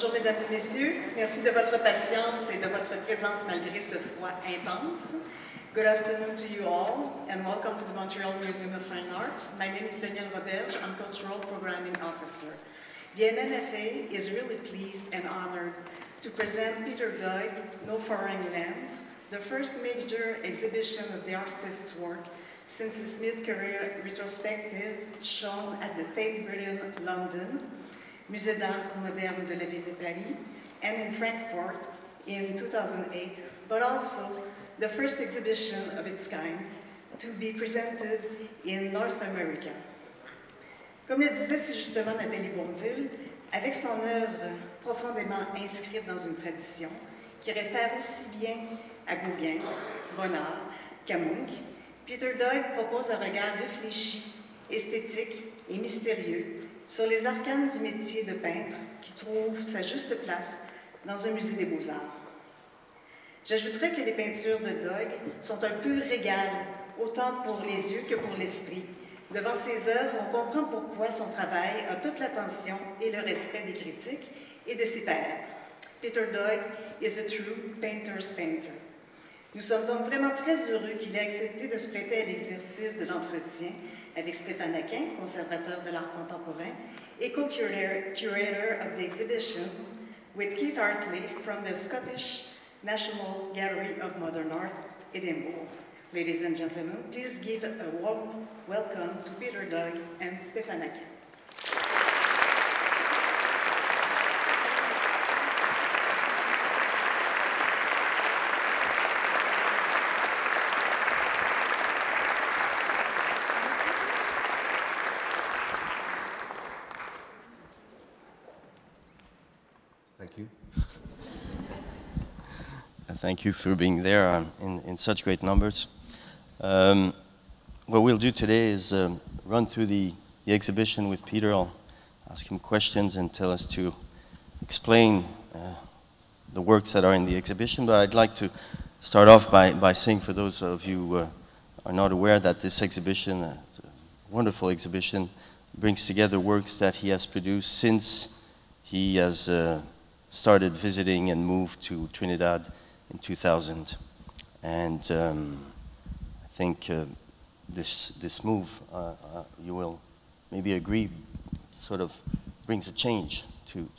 Bonjour mesdames et messieurs, merci de votre patience et de votre présence malgré ce froid intense. Good afternoon to you all and welcome to the Montreal Museum of Fine Arts. My name is Danielle Roberge, I'm Cultural Programming Officer. The MMFA is really pleased and honored to present Peter Doig, No Foreign Lands, the first major exhibition of the artist's work since his mid-career retrospective shown at the Tate Britain, London, Musée d'Art Moderne de la Ville de Paris, and in Frankfurt in 2008, but also the first exhibition of its kind to be presented in North America. Comme le disait si justement Nathalie Bourdil, avec son œuvre profondément inscrite dans une tradition qui réfère aussi bien à Gauguin, Bonnard qu'à Munch, Peter Doig propose un regard réfléchi, esthétique et mystérieux sur les arcanes du métier de peintre qui trouve sa juste place dans un musée des beaux-arts. J'ajouterais que les peintures de Doig sont un pur régal, autant pour les yeux que pour l'esprit. Devant ses œuvres, on comprend pourquoi son travail a toute l'attention et le respect des critiques et de ses pairs. Peter Doig is a true painter's painter. Nous sommes donc vraiment très heureux qu'il ait accepté de se prêter à l'exercice de l'entretien avec Stéphane Aquin, conservateur de l'art contemporain, et co-curator of the exhibition, with Keith Hartley from the Scottish National Gallery of Modern Art, Edinburgh. Ladies and gentlemen, please give a warm welcome to Peter Doig and Stéphane Aquin. Thank you. Thank you for being there in such great numbers. What we'll do today is run through the exhibition with Peter. I'll ask him questions and tell us to explain the works that are in the exhibition. But I'd like to start off by saying, for those of you who are not aware, that this exhibition, a wonderful exhibition, brings together works that he has produced since he has started visiting and moved to Trinidad in 2000. And I think this move, you will maybe agree, sort of brings a change to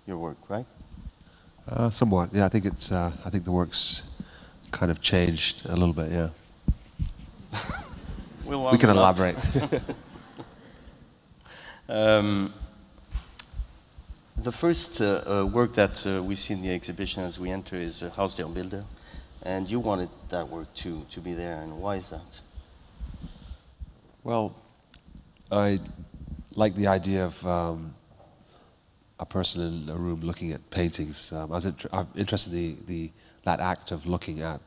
your work, right? Somewhat, yeah. I think it's. I think the work's kind of changed a little bit, yeah. We can elaborate. The first work that we see in the exhibition as we enter is House der Bilder, and you wanted that work to be there, and why is that? Well, I like the idea of a person in a room looking at paintings. I'm interested in that act of looking at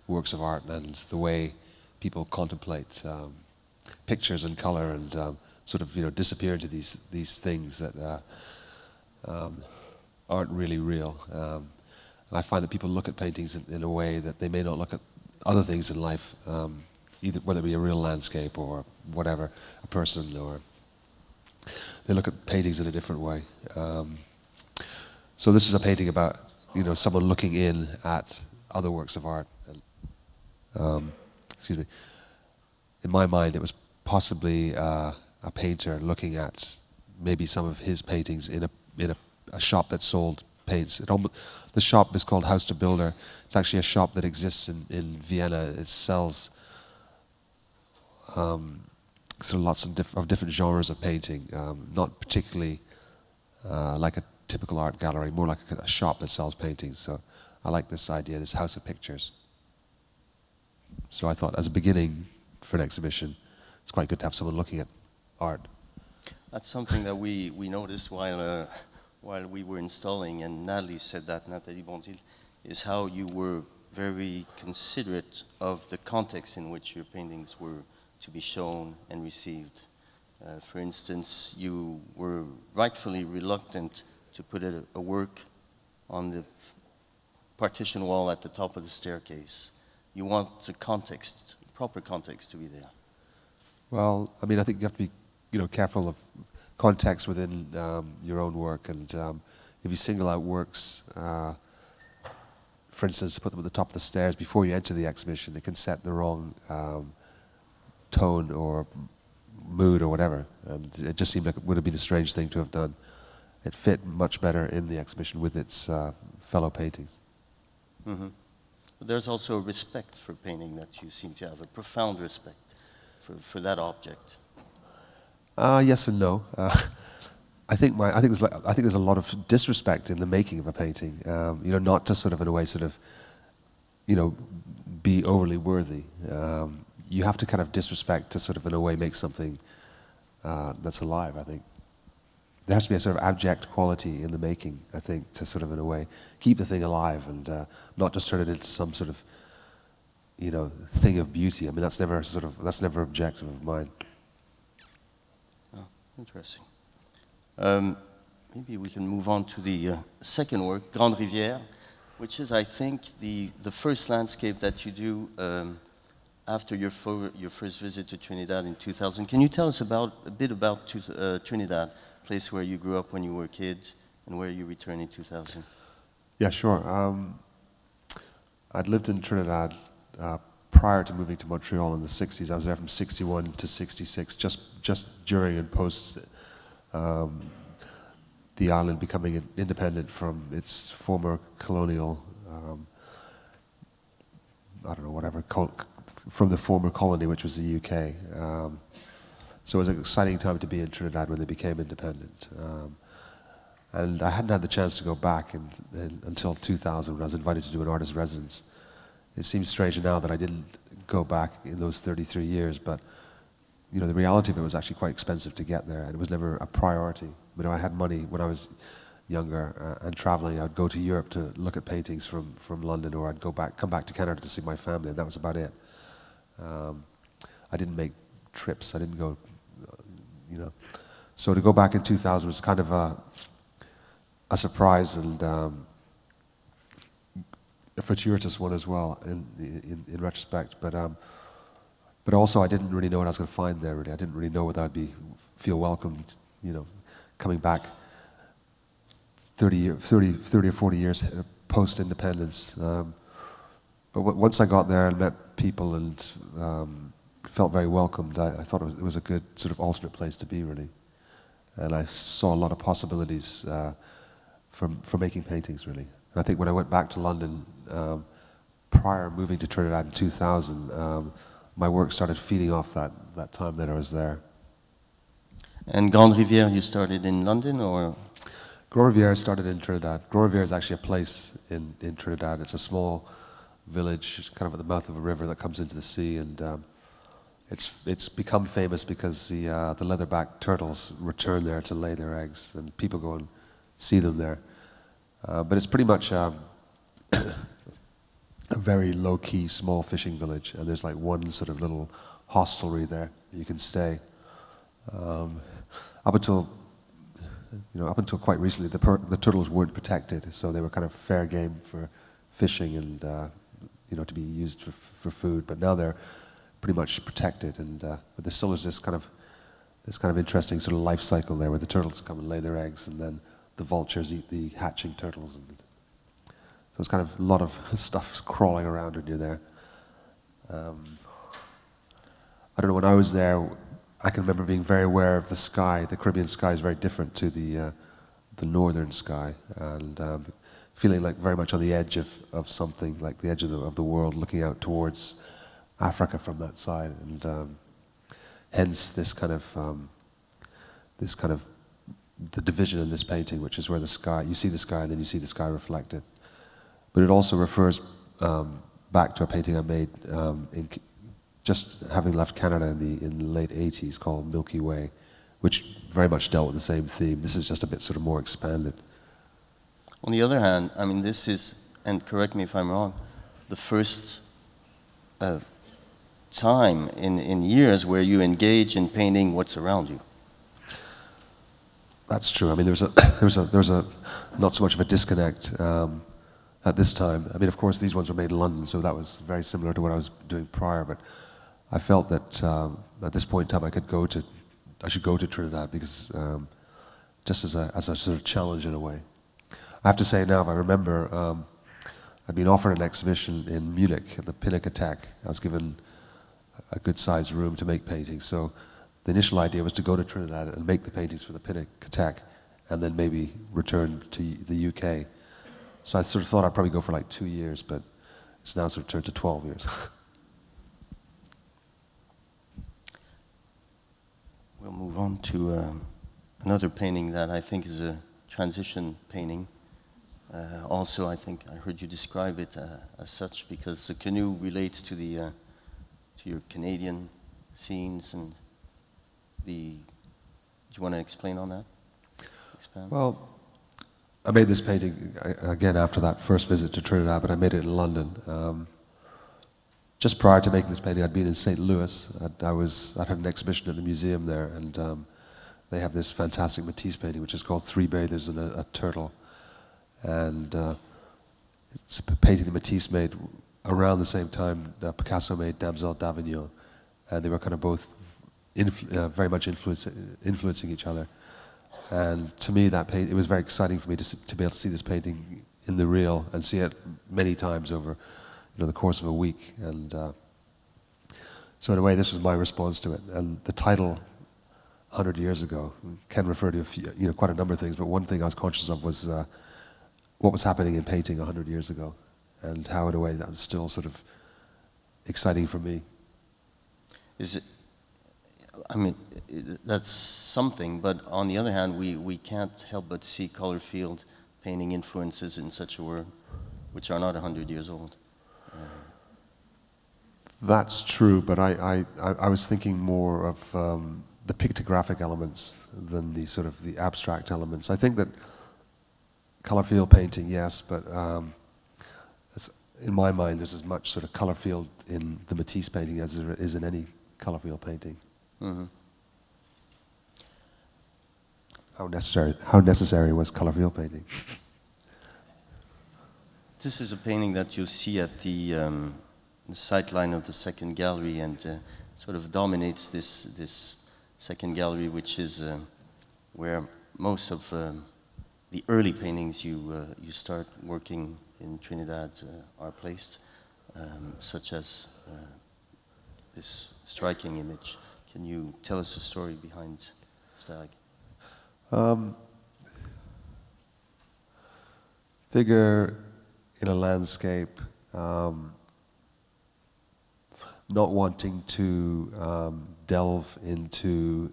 works of art and the way people contemplate pictures and color and sort of disappear into these things that aren't really real. And I find that people look at paintings in a way that they may not look at other things in life, either whether it be a real landscape or whatever, a person, or they look at paintings in a different way. So this is a painting about someone looking in at other works of art. Excuse me. In my mind, it was possibly a painter looking at maybe some of his paintings in a shop that sold paints. The shop is called House der Bilder. It's actually a shop that exists in Vienna. It sells sort of lots of different genres of painting, not particularly like a typical art gallery, more like a shop that sells paintings. So I like this idea, this house of pictures. So I thought, as a beginning for an exhibition, it's quite good to have someone looking at art. That's something that we noticed while we were installing, and Nathalie said that, Nathalie Bourdil, is how you were very considerate of the context in which your paintings were to be shown and received. For instance, you were rightfully reluctant to put a work on the partition wall at the top of the staircase. You want the context, proper context, to be there. Well, I mean, I think you have to be, careful of context within your own work, and if you single out works, for instance, put them at the top of the stairs before you enter the exhibition, it can set the wrong tone or mood or whatever. And it just seemed like it would have been a strange thing to have done. It fit much better in the exhibition with its fellow paintings. Mm-hmm. But there's also a respect for painting that you seem to have, a profound respect for that object. Yes and no. I think there's a lot of disrespect in the making of a painting. You know, not to sort of in a way sort of, you know, be overly worthy. You have to kind of disrespect to sort of in a way make something that's alive. I think there has to be a sort of abject quality in the making. I think to sort of in a way keep the thing alive and not just turn it into some sort of, you know, thing of beauty. I mean, that's never objective of mine. Oh, interesting. Maybe we can move on to the second work, Grande Rivière, which is, I think, the first landscape that you do after your first visit to Trinidad in 2000. Can you tell us a bit about Trinidad, place where you grew up when you were a kid, and where you returned in 2000? Yeah, sure. I'd lived in Trinidad prior to moving to Montreal in the 60s. I was there from 61 to 66, just during and post the island becoming independent from its former colonial, I don't know, whatever, from the former colony, which was the UK. So it was an exciting time to be in Trinidad when they became independent. And I hadn't had the chance to go back until 2000 when I was invited to do an artist residence. It seems strange now that I didn't go back in those 33 years, but you know, the reality of it was actually quite expensive to get there, and it was never a priority. You know, I had money when I was younger and traveling. I'd go to Europe to look at paintings from London, or I'd come back to Canada to see my family, and that was about it. I didn't make trips. I didn't go, you know. So to go back in 2000 was kind of a surprise and a fortuitous one as well in retrospect. But also I didn't really know what I was going to find there. Really, I didn't really know whether I'd feel welcomed, you know, coming back 30 or 40 years post-independence. But once I got there and met people and felt very welcomed, I thought it was a good sort of alternate place to be, really. And I saw a lot of possibilities for making paintings, really. And I think when I went back to London, prior moving to Trinidad in 2000, my work started feeding off that time that I was there. And Grande Rivière, you started in London, or? Grande Rivière started in Trinidad. Grande Rivière is actually a place in Trinidad. It's a small village, kind of at the mouth of a river that comes into the sea, and it's become famous because the leatherback turtles return there to lay their eggs, and people go and see them there. But it's pretty much a very low-key, small fishing village, and there's like one sort of little hostelry there you can stay. Up until quite recently, the turtles weren't protected, so they were kind of fair game for fishing and you know, to be used for food. But now they're pretty much protected, and but there still is this kind of interesting sort of life cycle there, where the turtles come and lay their eggs, and then the vultures eat the hatching turtles. And so it's kind of a lot of stuff crawling around when you're there. I don't know, when I was there, I can remember being very aware of the sky. The Caribbean sky is very different to the northern sky, and feeling like very much on the edge of something, like the edge of the world, looking out towards Africa from that side, and hence this kind of the division in this painting, which is where the sky, you see the sky and then you see the sky reflected. But it also refers back to a painting I made just having left Canada in the late 80s, called Milky Way, which very much dealt with the same theme. This is just a bit sort of more expanded. On the other hand, I mean, this is, and correct me if I'm wrong, the first time in years where you engage in painting what's around you. That's true. I mean, there was a not so much of a disconnect at this time. I mean, of course, these ones were made in London, so that was very similar to what I was doing prior. But I felt that at this point in time, I should go to Trinidad, because just as a sort of challenge in a way. I have to say now, if I remember, I'd been offered an exhibition in Munich at the Pinakothek. I was given a good-sized room to make paintings. So the initial idea was to go to Trinidad and make the paintings for the Pinakothek, and then maybe return to the UK. So I sort of thought I'd probably go for like 2 years, but it's now sort of turned to 12 years. We'll move on to another painting that I think is a transition painting. Also, I think I heard you describe it as such because the canoe relates to the to your Canadian scenes and the. Do you want to explain on that? Expand? Well, I made this painting again after that first visit to Trinidad, but I made it in London. Just prior to making this painting, I'd been in St. Louis. I had an exhibition at the museum there, and they have this fantastic Matisse painting, which is called Three Bathers and a Turtle. And it's a painting that Matisse made around the same time Picasso made Damsel d'Avignon. And they were kind of both very much influencing each other. And to me, it was very exciting for me to be able to see this painting in the real and see it many times over the course of a week. And so in a way, this was my response to it. And the title, 100 years ago, can refer to quite a number of things, but one thing I was conscious of was what was happening in painting 100 years ago, and how in a way that was still sort of exciting for me. Is it? I mean, that's something, but on the other hand, we can't help but see color field painting influences in such a work, which are not 100 years old. That's true, but I was thinking more of the pictographic elements than the sort of the abstract elements. I think that color field painting, yes, but in my mind, there's as much sort of color field in the Matisse painting as there is in any color field painting. Mm-hmm. How necessary was color field painting? This is a painting that you'll see at the sightline of the second gallery, and sort of dominates this second gallery, which is where most of the early paintings you start working in Trinidad are placed, such as this striking image. Can you tell us the story behind Stag? Figure in a landscape, not wanting to delve into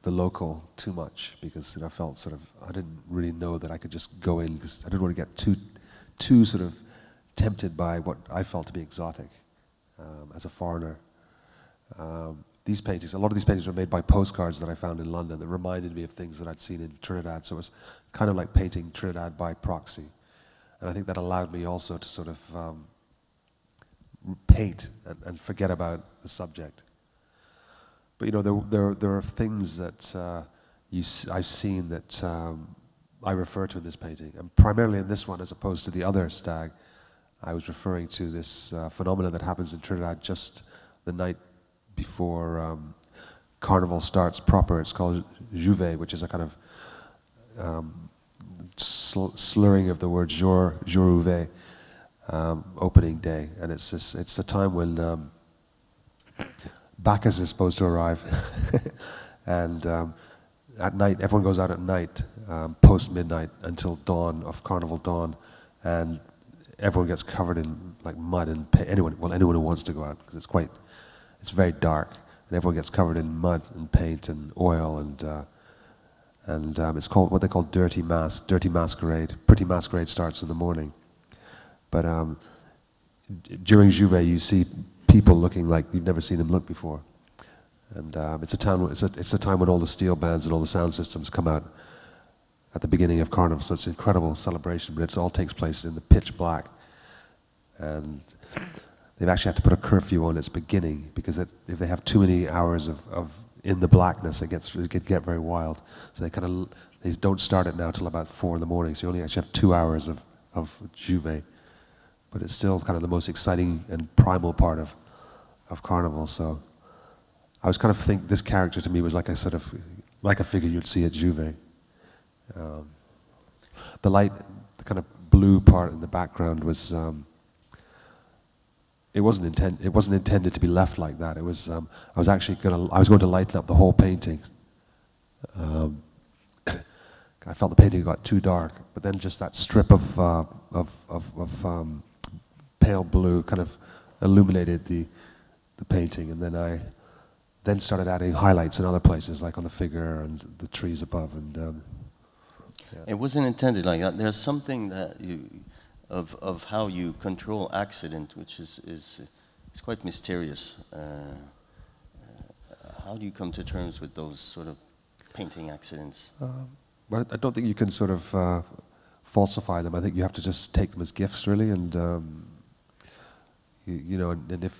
the local too much, because I felt sort of, I didn't really know that I could just go in, because I didn't want to get too sort of tempted by what I felt to be exotic as a foreigner. These paintings, a lot of these paintings were made by postcards that I found in London that reminded me of things that I'd seen in Trinidad, so it was kind of like painting Trinidad by proxy. And I think that allowed me also to sort of paint and forget about the subject. But there are things that I've seen that I refer to in this painting, and primarily in this one, as opposed to the other Stag, I was referring to this phenomenon that happens in Trinidad just the night before Carnival starts proper. It's called Janvier, which is a kind of slurring of the word jour ouvert, opening day, and it's the time when Bacchus is supposed to arrive, and at night everyone goes out at night, post midnight until dawn of Carnival dawn, and everyone gets covered in like mud and anyone who wants to go out, because it's very dark, and everyone gets covered in mud and paint and oil, and it's called what they call dirty masquerade. Pretty masquerade starts in the morning, but during Janvier you see people looking like you've never seen them look before, and it's the time when all the steel bands and all the sound systems come out at the beginning of Carnival. So it's an incredible celebration, but it all takes place in the pitch black, and they've actually had to put a curfew on its beginning, because if they have too many hours of in the blackness, it could get very wild. So they don't start it now till about 4 in the morning. So you only actually have 2 hours of Janvier, but it's still kind of the most exciting and primal part of Carnival. So I was kind of thinking this character to me was like a figure you'd see at Janvier. The light, the kind of blue part in the background was. It wasn't intended to be left like that. It was. I was going to lighten up the whole painting. I felt the painting got too dark, but then just that strip of pale blue kind of illuminated the painting, and then I started adding highlights in other places, like on the figure and the trees above. And yeah. It wasn't intended like that. There's something that of how you control accident, which is quite mysterious. How do you come to terms with those sort of painting accidents? Well, I don't think you can sort of falsify them. I think you have to just take them as gifts, really, and you know, and if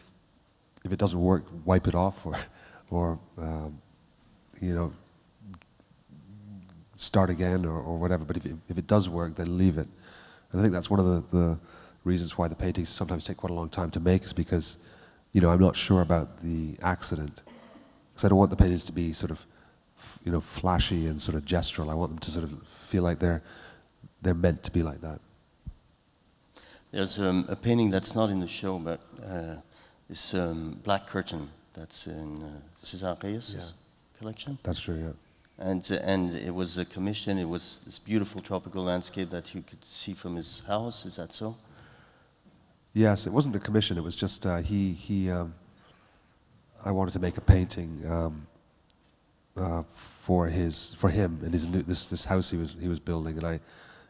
it doesn't work, wipe it off, or you know, start again, or whatever. But if it does work, then leave it. And I think that's one of the reasons why the paintings sometimes take quite a long time to make, is because, you know, I'm not sure about the accident, because I don't want the paintings to be sort of, you know, flashy and sort of gestural. I want them to sort of feel like they're meant to be like that. There's a painting that's not in the show, but this black curtain that's in César Reyes' collection. That's true, yeah. And it was a commission. It was this beautiful tropical landscape that you could see from his house. Is that so? Yes, it wasn't a commission. It was just I wanted to make a painting for him and this house he was building, and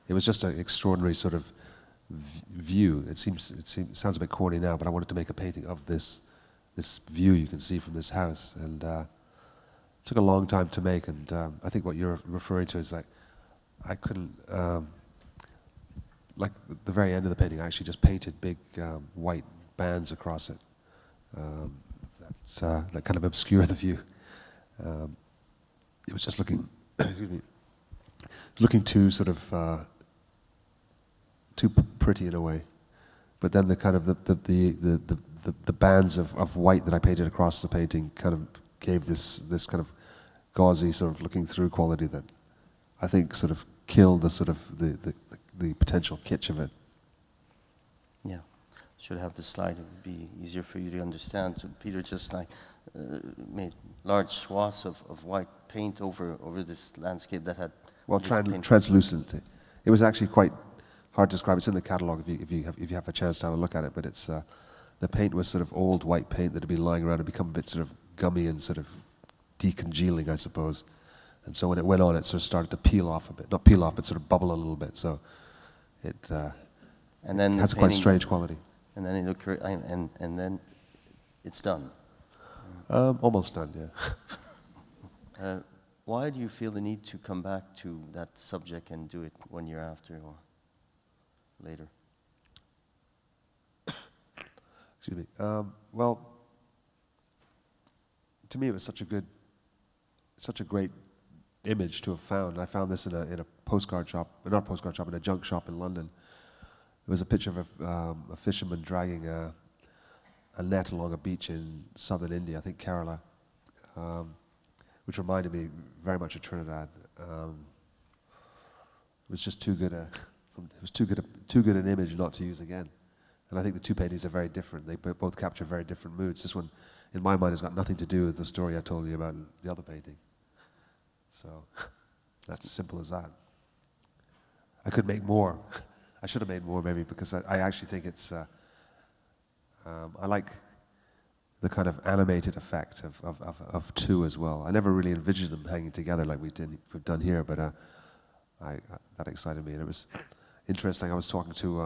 it was just an extraordinary sort of view. It sounds a bit corny now, but I wanted to make a painting of this view you can see from this house, and it took a long time to make. And I think what you're referring to is like I couldn't like the very end of the painting. I actually just painted big white bands across it that kind of obscure the view. It was just looking, excuse me, looking too sort of too pretty in a way. But then the kind of the bands of white that I painted across the painting kind of gave this kind of gauzy sort of looking through quality that I think sort of killed the sort of the potential kitsch of it. Yeah, should have the slide. It would be easier for you to understand. So Peter just like made large swaths of white paint over this landscape that had translucent. It was actually quite hard to describe. It's in the catalogue if you have a chance to have a look at it. But it's the paint was sort of old white paint that had been lying around and become a bit sort of gummy and sort of decongealing, I suppose. And so when it went on, it sort of started to peel off a bit. Not peel off, but sort of bubble a little bit. So it has a quite strange quality. And then it occurred, and then it's done. Almost done, yeah. Why do you feel the need to come back to that subject and do it 1 year after or later? Excuse me. Well, to me, it was such a great image to have found. I found this in a postcard shop, not a postcard shop, in a junk shop in London. It was a picture of a fisherman dragging a net along a beach in southern India, I think Kerala, which reminded me very much of Trinidad. It was just too good an image not to use again. And I think the two paintings are very different. They both capture very different moods. This one, in my mind, has got nothing to do with the story I told you about in the other painting. So that's as simple as that. I could make more. I should have made more maybe, because I actually think it's, I like the kind of animated effect of two as well. I never really envisioned them hanging together like we've done here, but that excited me. And it was interesting. I was talking to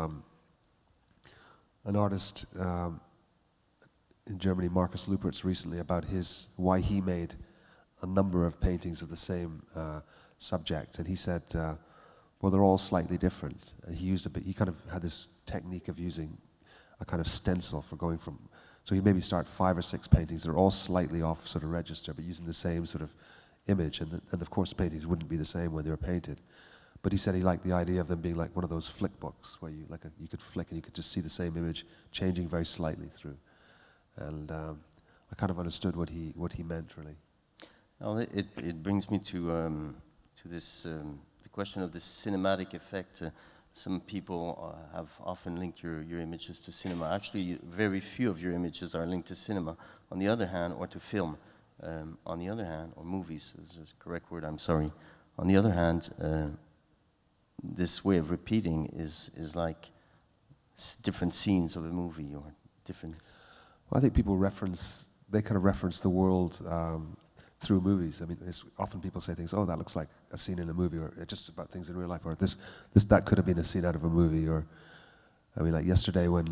an artist in Germany, Markus Lewbert, recently about why he made a number of paintings of the same subject, and he said, well, they're all slightly different. And he kind of had this technique of using a kind of stencil for going from, so he'd maybe start 5 or 6 paintings that are all slightly off sort of register, but using the same sort of image, and of course the paintings wouldn't be the same when they were painted. But he said he liked the idea of them being like one of those flick books where you could flick and you could just see the same image changing very slightly through. And I kind of understood what he meant, really. Well, it brings me to this the question of the cinematic effect. Some people have often linked your images to cinema. Actually, very few of your images are linked to cinema. On the other hand, or to film. On the other hand, or movies is the correct word, I'm sorry. On the other hand, this way of repeating is like different scenes of a movie or different... Well, I think people they kind of reference the world through movies. I mean, often people say things, oh, that looks like a scene in a movie, or just about things in real life, or that could have been a scene out of a movie, or, I mean, like yesterday when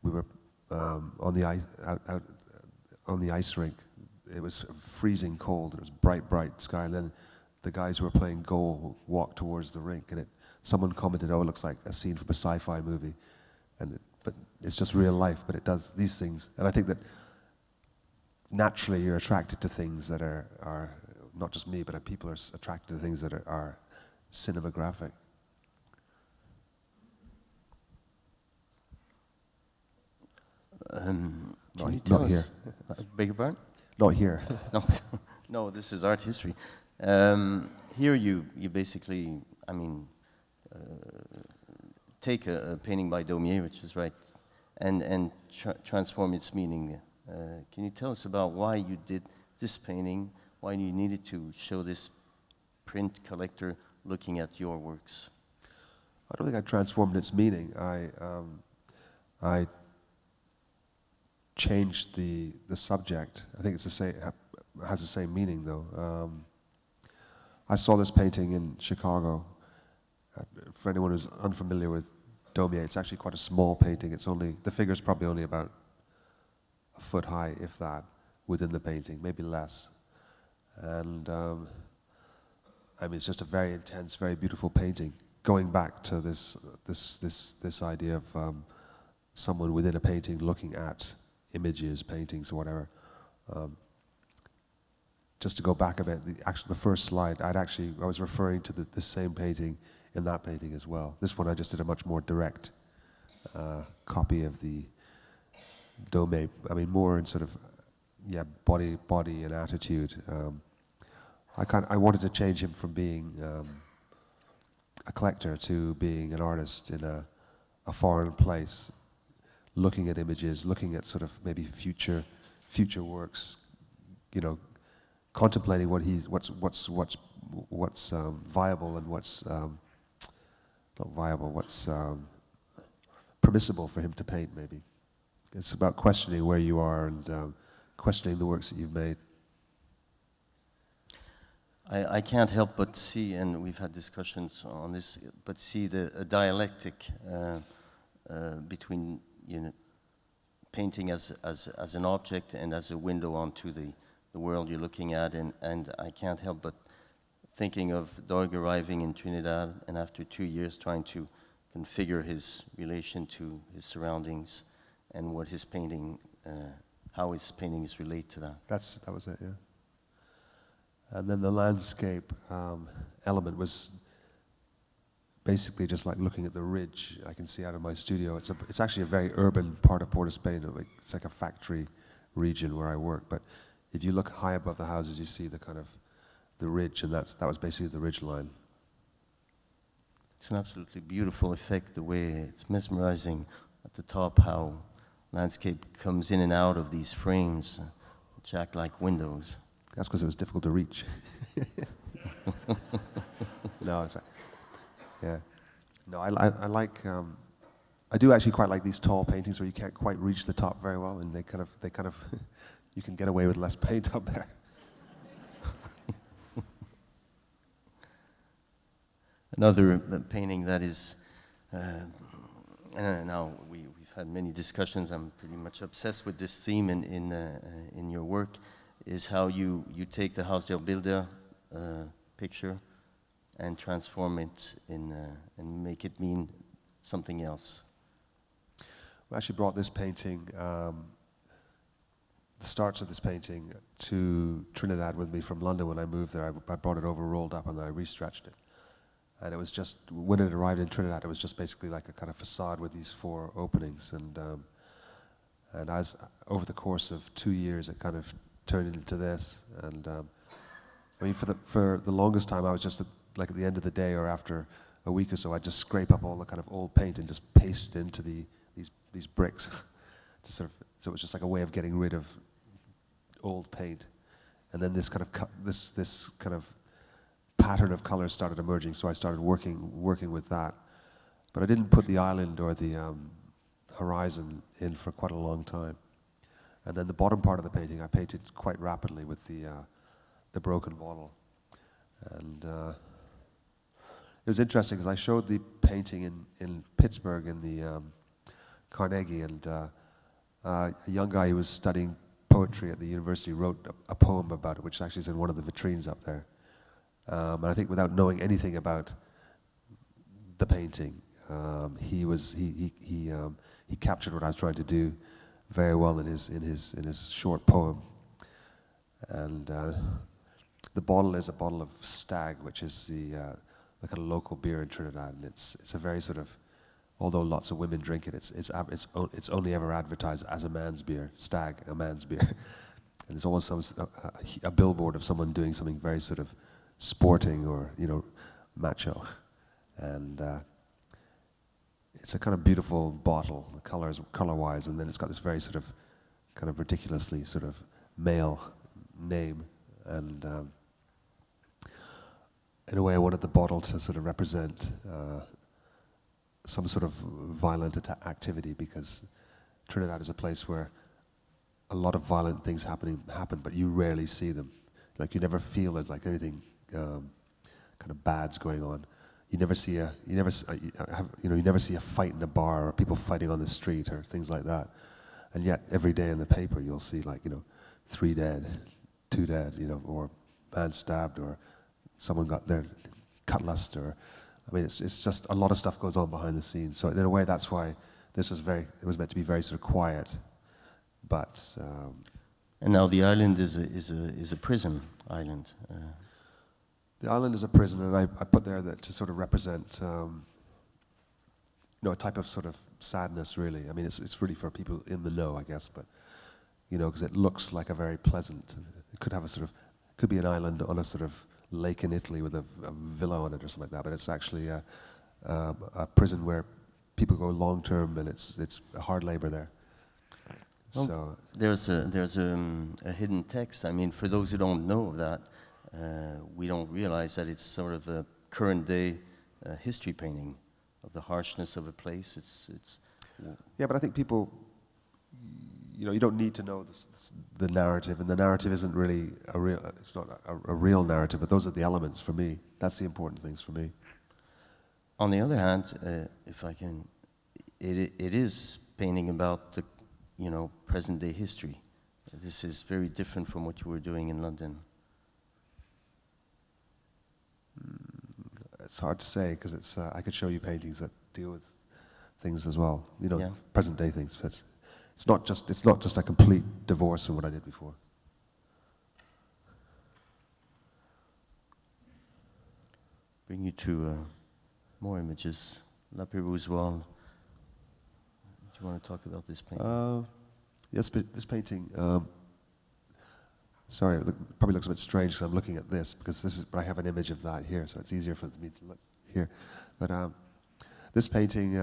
we were on the ice rink, it was freezing cold, it was bright sky, and then the guys who were playing goal walked towards the rink, and someone commented, oh, it looks like a scene from a sci-fi movie, but it's just real life, but it does these things, and I think that naturally you're attracted to things that are not just me, but people are attracted to things that are cinematographic. Not here. Beg your pardon? Not here. No, this is art history. Here you basically, I mean, take a painting by Daumier, which is right, and transform its meaning. Can you tell us about why you did this painting, why you needed to show this print collector looking at your works? I don't think I transformed its meaning. I changed the subject. I think it's has the same meaning though. I saw this painting in Chicago. For anyone who's unfamiliar with Daumier, it's actually quite a small painting. The figure's probably only about a foot high, if that, within the painting, maybe less. And I mean, it's just a very intense, very beautiful painting. Going back to this idea of someone within a painting looking at images, paintings, or whatever. Just to go back a bit, the first slide, I was referring to the same painting in that painting as well. This one I just did a much more direct copy of the Daumier. I mean, more in sort of, body and attitude. I wanted to change him from being a collector to being an artist in a foreign place, looking at images, looking at sort of maybe future works, contemplating what's viable and what's not viable, what's permissible for him to paint, maybe. It's about questioning where you are and questioning the works that you've made. I can't help but see, and we've had discussions on this, but see a dialectic between painting as an object and as a window onto the world you're looking at, and I can't help but thinking of Doig arriving in Trinidad and after 2 years trying to configure his relation to his surroundings and what his painting, how his paintings relate to that. That was it, yeah. And then the landscape element was basically just like looking at the ridge I can see out of my studio. It's actually a very urban part of Port of Spain. It's like a factory region where I work. But if you look high above the houses, you see the kind of the ridge, and that was basically the ridge line. It's an absolutely beautiful effect, the way it's mesmerizing at the top, how landscape comes in and out of these frames, which act like windows. That's because it was difficult to reach. No, it's like, yeah. No, I like. I do actually quite like these tall paintings where you can't quite reach the top very well, and they kind of, you can get away with less paint up there. Another painting that is, now we've had many discussions. I'm pretty much obsessed with this theme in your work. Is how you take the Haus der Bilder picture and transform it and make it mean something else. I actually brought this painting, the starts of this painting, to Trinidad with me from London when I moved there. I brought it over, rolled up, and then I restretched it. And it was just, when it arrived in Trinidad, it was just basically like a kind of facade with these 4 openings. And as over the course of 2 years, it kind of turned into this. And I mean, for the longest time, I was just like at the end of the day or after a week or so, I'd just scrape up all the kind of old paint and just paste it into these bricks. To sort of, so it was just like a way of getting rid of old paint. And then this kind of this kind of pattern of colors started emerging, so I started working with that. But I didn't put the island or the horizon in for quite a long time. And then the bottom part of the painting I painted quite rapidly with the broken bottle. And it was interesting because I showed the painting in Pittsburgh in the Carnegie, and a young guy who was studying poetry at the university wrote a poem about it, which actually is in one of the vitrines up there. And I think without knowing anything about the painting, he captured what I was trying to do very well in his short poem. And the bottle is a bottle of Stag, which is the kind of local beer in Trinidad, and it's a very sort of, although lots of women drink it, it's only ever advertised as a man's beer, Stag, a man's beer. And there's always a billboard of someone doing something very sort of sporting or, you know, macho. And it's a kind of beautiful bottle, color-wise, and then it's got this very sort of kind of ridiculously sort of male name. And in a way I wanted the bottle to sort of represent some sort of violent activity, because Trinidad is a place where a lot of violent things happen, but you rarely see them. Like you never feel there's like anything kind of bad's going on. You never see a fight in a bar or people fighting on the street or things like that. And yet every day in the paper you'll see, like, you know, 3 dead, 2 dead, you know, or man stabbed, or someone got their cutlassed, or I mean, it's just a lot of stuff goes on behind the scenes. So in a way, that's why this was it was meant to be very sort of quiet, but. And now the island is a prison island. The island is a prison, and I put there that to sort of represent, you know, a type of sort of sadness, really. I mean, it's really for people in the know, I guess, but, you know, because it looks like a very pleasant, it could have a sort of, could be an island on a sort of lake in Italy with a villa on it or something like that, but it's actually a prison where people go long term, and it's hard labor there. Well, so there's a hidden text. I mean, for those who don't know that, we don't realize that it's sort of a current day history painting of the harshness of a place. It's yeah, but I think people, you know, you don't need to know the narrative, and the narrative isn't really it's not a real narrative, but those are the elements for me. That's the important things for me. On the other hand, if I can, it is painting about the, you know, present day history. This is very different from what you were doing in London. It's hard to say, because it's I could show you paintings that deal with things as well, you know, Yeah. present day things, but it's not just a complete divorce from what I did before. Bring you to more images. La Pérouse Wall. Do you want to talk about this painting? Yes, but this painting. Sorry, it probably looks a bit strange because I'm looking at this, because but I have an image of that here, so it's easier for me to look here. But this painting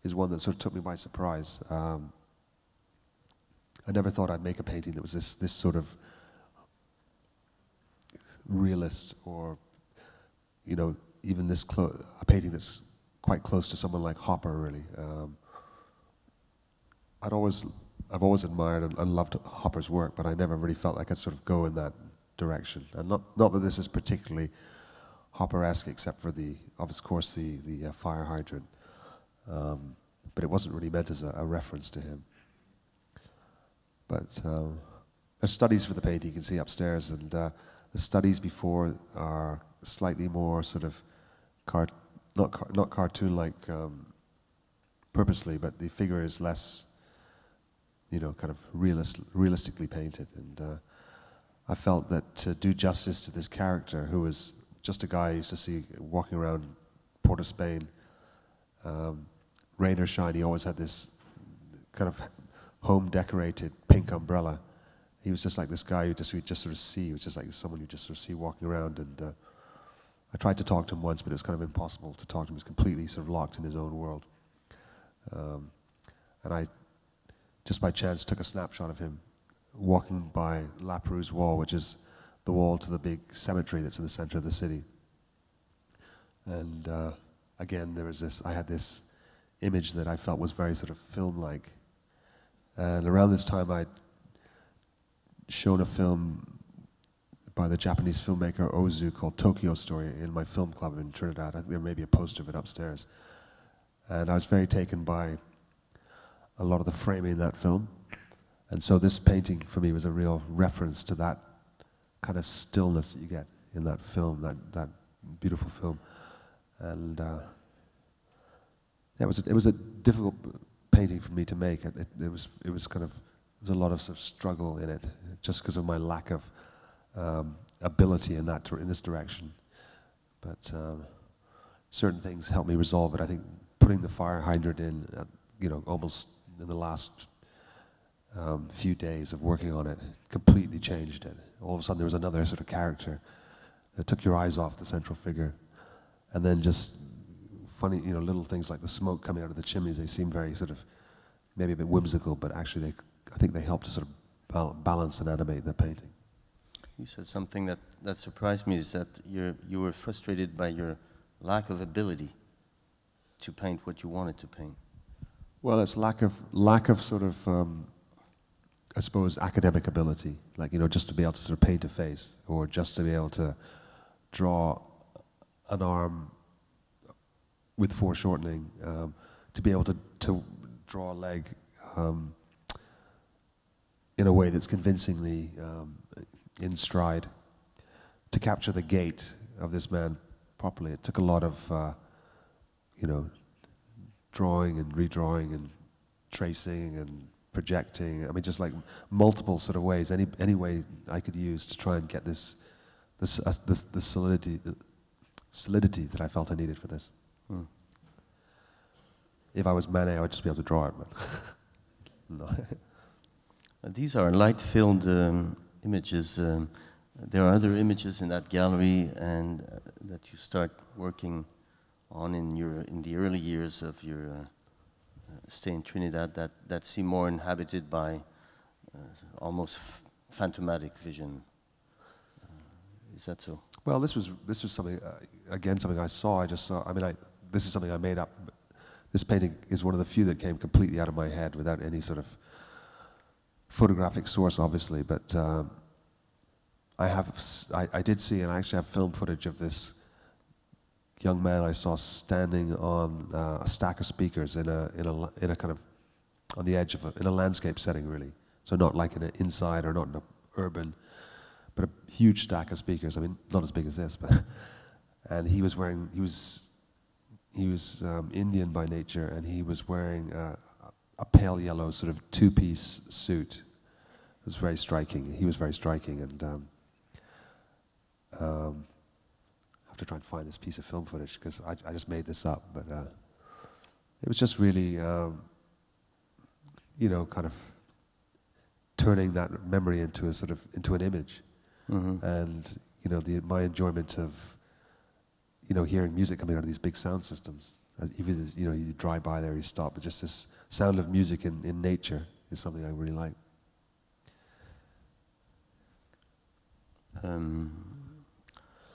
is one that sort of took me by surprise. I never thought I'd make a painting that was this sort of realist, or, you know, even this a painting that's quite close to someone like Hopper, really. I've always admired and loved Hopper's work, but I never really felt I could sort of go in that direction. And not that this is particularly Hopper-esque, except for of course the fire hydrant. But it wasn't really meant as a reference to him. But there's studies for the painting you can see upstairs, and the studies before are slightly more sort of not cartoon-like purposely, but the figure is less, you know, kind of realistically painted. And I felt that to do justice to this character, who was just a guy I used to see walking around Port of Spain, rain or shine, he always had this kind of home-decorated pink umbrella. He was just like this guy you just sort of see. He was just like someone you just sort of see walking around, and I tried to talk to him once, but it was kind of impossible to talk to him. He was completely sort of locked in his own world. And I, just by chance, took a snapshot of him walking by La Perouse wall, which is the wall to the big cemetery that's in the center of the city. And again, I had this image that I felt was very sort of film-like. And around this time, I'd shown a film by the Japanese filmmaker Ozu called Tokyo Story in my film club in Trinidad. I think there may be a poster of it upstairs. And I was very taken by a lot of the framing in that film. And so this painting for me was a real reference to that kind of stillness that you get in that film, that beautiful film. And it was a difficult painting for me to make. It was a lot of sort of struggle in it, just because of my lack of ability in this direction. But certain things helped me resolve it. I think putting the fire hydrant in, almost in the last few days of working on it, completely changed it. All of a sudden there was another sort of character that took your eyes off the central figure. And then just funny, little things like the smoke coming out of the chimneys, they seem very sort of, maybe a bit whimsical, but actually I think they help to sort of balance and animate the painting. You said something that surprised me, is that you were frustrated by your lack of ability to paint what you wanted to paint. Well, it's lack of sort of, I suppose, academic ability, like, just to be able to sort of paint a face, or just to be able to draw an arm with foreshortening, to be able to draw a leg in a way that's convincingly in stride, to capture the gait of this man properly. It took a lot of, drawing and redrawing and tracing and projecting. I mean, just like multiple sort of ways, any way I could use to try and get the solidity that I felt I needed for this. If I was Manet, I would just be able to draw it, but no. These are light-filled images. There are other images in that gallery, and that you start working on in the early years of your stay in Trinidad that seem more inhabited by almost phantomatic vision. Is that so? Well, this was something again, something I saw. I just saw. I mean, this is something I made up. This painting is one of the few that came completely out of my head without any sort of photographic source, obviously. But I did see, and I actually have film footage of this young man I saw standing on a stack of speakers in a kind of on the edge of in a landscape setting, really. So not like in an inside or not in an urban, but a huge stack of speakers. I mean, not as big as this, but and he was Indian by nature, and he was wearing a pale yellow sort of two-piece suit. It was very striking. He was very striking, and I have to try and find this piece of film footage because I just made this up, but it was just really, kind of turning that memory into an image, and my enjoyment of hearing music coming out of these big sound systems. Even as you drive by there, you stop, but just this sound of music in nature is something I really like.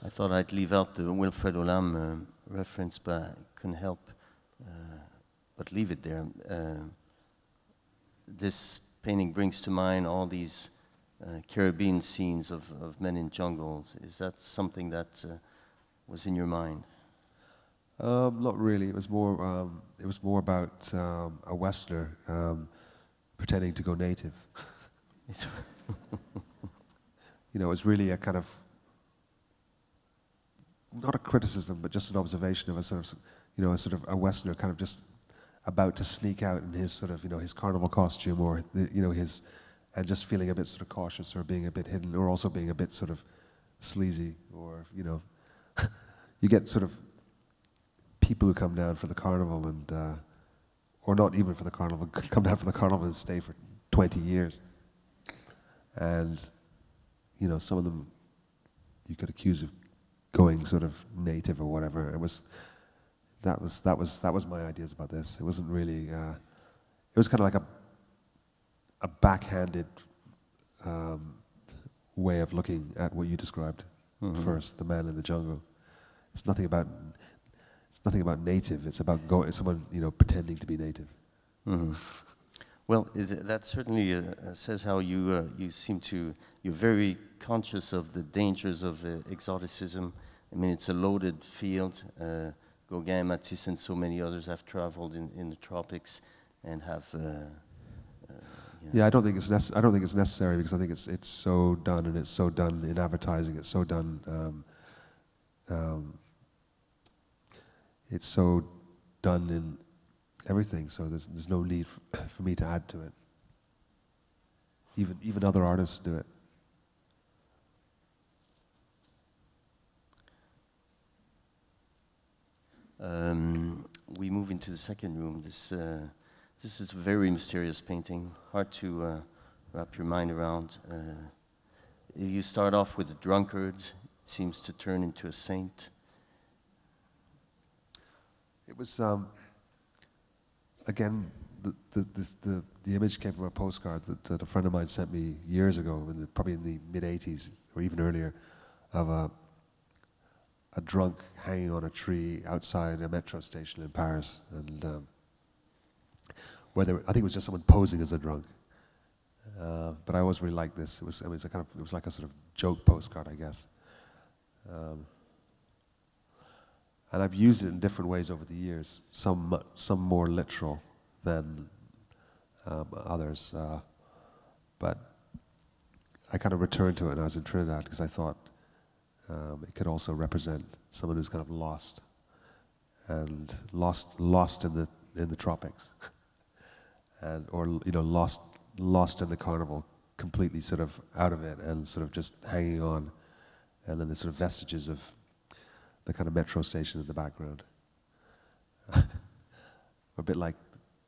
I thought I'd leave out the Wilfredo Lam reference, but I couldn't help but leave it there. This painting brings to mind all these Caribbean scenes of men in jungles. Is that something that was in your mind? Not really. It was more about a Westerner pretending to go native. It's really a kind of not a criticism, but just an observation of a sort of a Westerner kind of just about to sneak out in his sort of his carnival costume, or his, and just feeling a bit sort of cautious, or being a bit hidden, or also being a bit sort of sleazy, or you get sort of people who come down for the carnival and or not even for the carnival, come down for the carnival and stay for 20 years, and some of them you could accuse of going sort of native or whatever. That was my ideas about this. It wasn't really. It was kind of like a backhanded way of looking at what you described first, the man in the jungle. It's nothing about native. It's about someone pretending to be native. Well, that certainly says how you seem to. You're very conscious of the dangers of exoticism. I mean, it's a loaded field. Gauguin, Matisse, and so many others have traveled in the tropics and have. Yeah, I don't think it's necessary because I think it's so done, and it's so done in advertising. It's so done. It's so done in everything. So there's no need for me to add to it. Even other artists do it. We move into the second room. This is a very mysterious painting, hard to wrap your mind around. You start off with a drunkard, it seems to turn into a saint. It was, again, the image came from a postcard that a friend of mine sent me years ago, probably in the mid-'80s or even earlier, of a drunk hanging on a tree outside a metro station in Paris, and I think it was just someone posing as a drunk. But I always really liked this. It was like a sort of joke postcard, I guess. And I've used it in different ways over the years. Some more literal than others, but I kind of returned to it when I was in Trinidad because I thought it could also represent someone who's kind of lost in the tropics. Or lost in the carnival, completely sort of out of it and sort of just hanging on, and then the sort of vestiges of the kind of metro station in the background. A bit like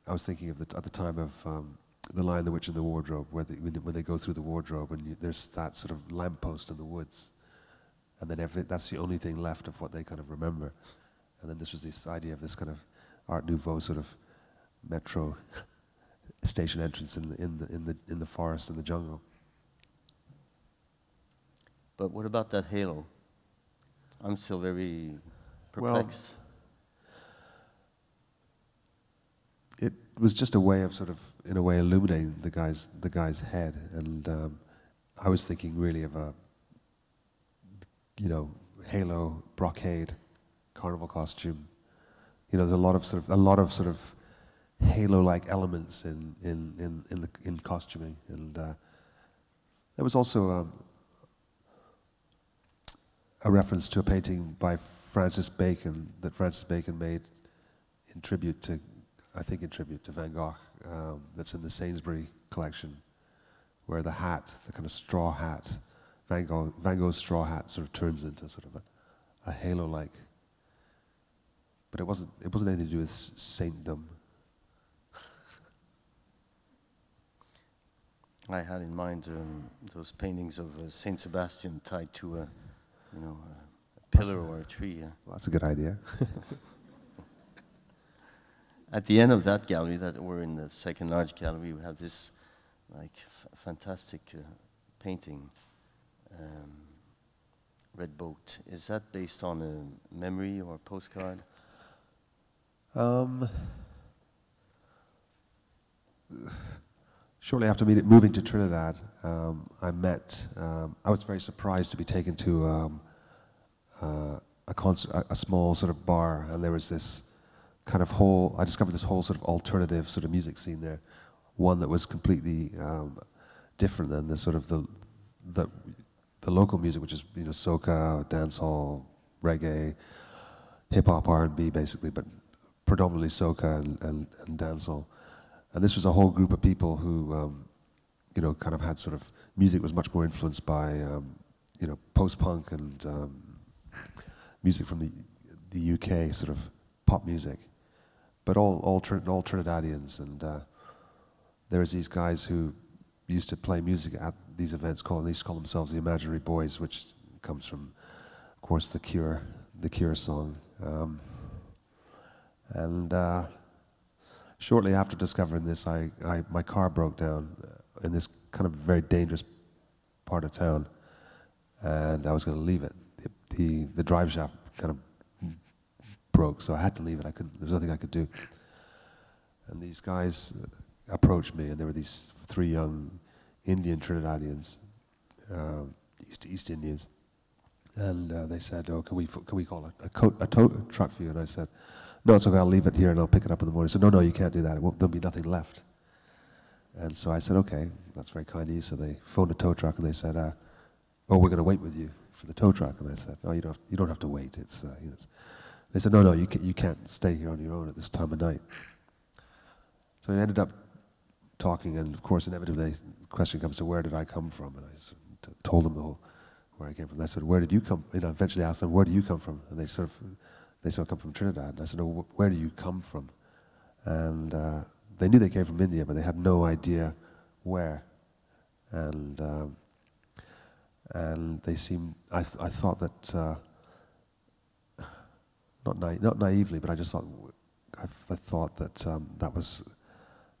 I was thinking of at the time of The Lion, the Witch, and the Wardrobe, where when they go through the wardrobe and there's that sort of lamppost in the woods, and then that's the only thing left of what they kind of remember. And then this was this idea of this kind of Art Nouveau sort of metro station entrance in the forest and the jungle. But what about that halo? I'm still very perplexed. Well, it was just a way of sort of, in a way, illuminating the guy's head, and I was thinking really of a, halo, brocade, carnival costume. There's a lot of sort of halo-like elements in costuming, and there was also a reference to a painting by Francis Bacon that Francis Bacon made in tribute to Van Gogh, that's in the Sainsbury collection, where the hat, the kind of straw hat, Van Gogh's straw hat, sort of turns into sort of a halo-like. But it wasn't anything to do with saintdom. I had in mind those paintings of Saint Sebastian tied to a pillar or a tree. Well, that's a good idea. At the end of that gallery, that we're in the second large gallery, we have this fantastic painting, Red Boat. Is that based on a memory or a postcard? Shortly after moving to Trinidad, I was very surprised to be taken to a small sort of bar, and there was this kind of I discovered this whole sort of alternative sort of music scene there, one that was completely different than the sort of the local music, which is soca, dancehall, reggae, hip hop, R&B basically, but predominantly soca and dancehall. And this was a whole group of people who, kind of had sort of music was much more influenced by, post-punk and music from the UK, sort of pop music, but all Trinidadians. And there was these guys who used to play music at these events. They used to call themselves the Imaginary Boys, which comes from, of course, the Cure song. Shortly after discovering this, my car broke down in this kind of very dangerous part of town, and I was going to leave it. The drive shaft kind of broke, so I had to leave it. There's nothing I could do. And these guys approached me, and there were these 3 young Indian Trinidadians, East Indians, and they said, "Oh, can we call a tow truck for you?" And I said, "No, it's okay. I'll leave it here and I'll pick it up in the morning." So no, you can't do that. There'll be nothing left. And so I said, "Okay, that's very kind of you." So they phoned a tow truck and they said, "Oh, we're going to wait with you for the tow truck." And I said, "Oh, you don't have to wait. It's." They said, "No, you can't stay here on your own at this time of night." So we ended up talking, and of course, inevitably, the question comes to where did I come from? And I told them where I came from. They said, "Where did you come?" Eventually asked them, "Where do you come from?" And they said, "I come from Trinidad." And I said, "No, where do you come from?" And they knew they came from India, but they had no idea where. And they seemed. I thought that not naively, but I just thought I thought that that was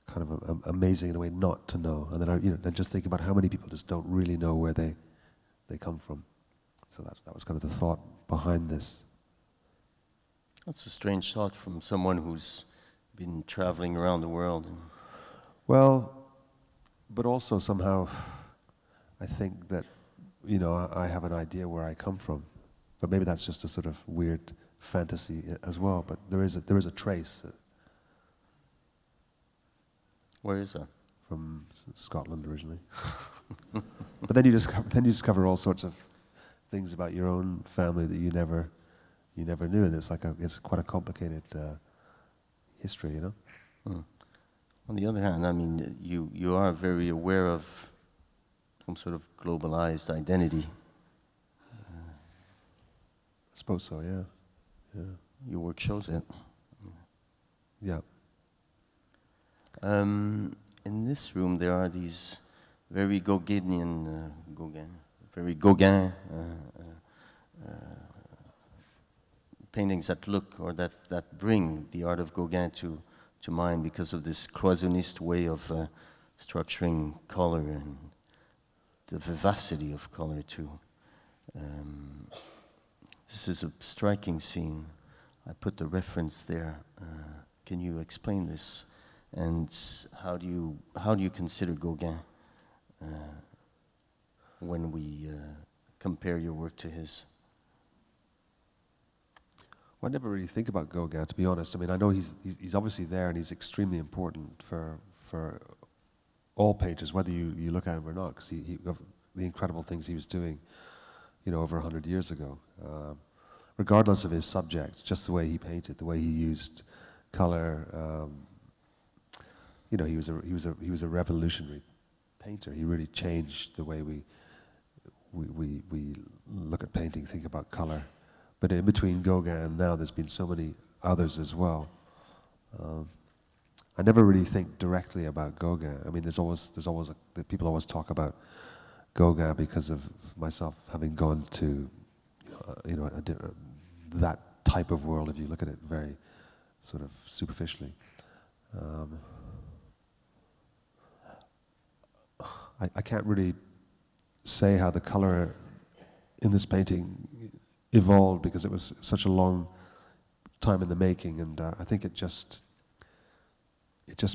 kind of amazing in a way not to know. And then then just think about how many people just don't really know where they come from. So that was kind of the thought behind this. That's a strange thought from someone who's been traveling around the world. Well, but also somehow I think that, I have an idea where I come from. But maybe that's just a sort of weird fantasy as well. But there is a trace. Where is that? From Scotland originally. But then you discover all sorts of things about your own family that you never knew, and it's quite a complicated history, On the other hand, I mean, you are very aware of some sort of globalized identity. I suppose so, yeah. Your work shows it. Yeah. In this room, there are these very Gauguinian, paintings that look or that bring the art of Gauguin to mind because of this cloisonniste way of structuring color and the vivacity of color too. This is a striking scene. I put the reference there. Can you explain this? And how do you consider Gauguin when we compare your work to his? Well, I never really think about Gauguin, to be honest. I mean, I know he's obviously there, and he's extremely important for all painters, whether you look at him or not, because the incredible things he was doing, over 100 years ago. Regardless of his subject, just the way he painted, the way he used color. He was a revolutionary painter. He really changed the way we look at painting, think about color. But in between Gauguin and now, there's been so many others as well. I never really think directly about Gauguin. I mean, people always talk about Gauguin because of myself having gone to, that type of world. If you look at it very sort of superficially. I can't really say how the color in this painting evolved because it was such a long time in the making, and I think it just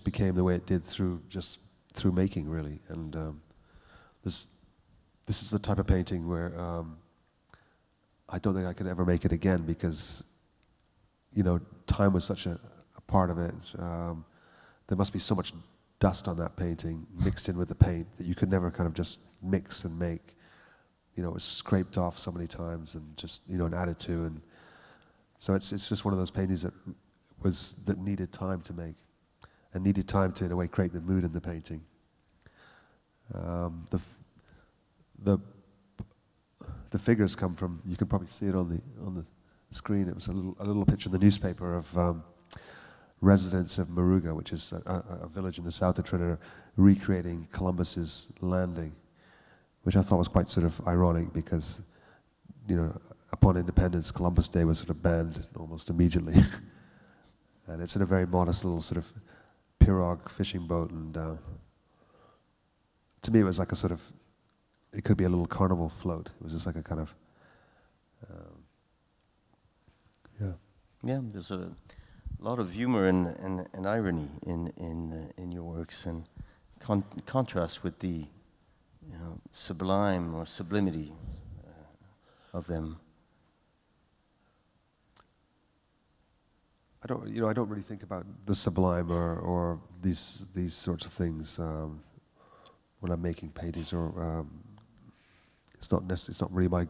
became the way it did through making, really. And this is the type of painting where I don't think I could ever make it again because time was such a part of it. There must be so much dust on that painting mixed in with the paint that you could never kind of just mix and make. It was scraped off so many times and just and added to, and so it's just one of those paintings that needed time to make and needed time to in a way create the mood in the painting. The figures come from, you can probably see it on the screen. It was a little picture in the newspaper of residents of Muruga, which is a village in the south of Trinidad, recreating Columbus's landing, which I thought was quite sort of ironic because, upon independence, Columbus Day was sort of banned almost immediately. And it's in a very modest little sort of pirogue fishing boat, and to me it was like a sort of, it could be a little carnival float. It was just like a kind of, yeah. Yeah, there's a lot of humor and irony in your works, and contrast with the sublime or sublimity of them. I don't really think about the sublime or these sorts of things when I'm making paintings, or it's not really my.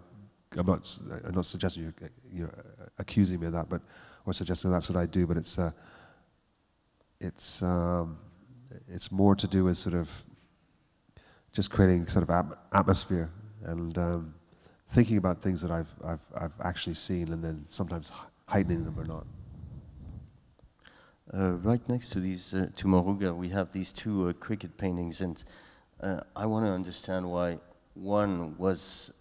I'm not suggesting you're accusing me of that, but or suggesting that's what I do. But it's more to do with sort of just creating sort of atmosphere and thinking about things that I've actually seen, and then sometimes heightening them or not. Right next to these to Muruga, we have these two cricket paintings, and I want to understand why one was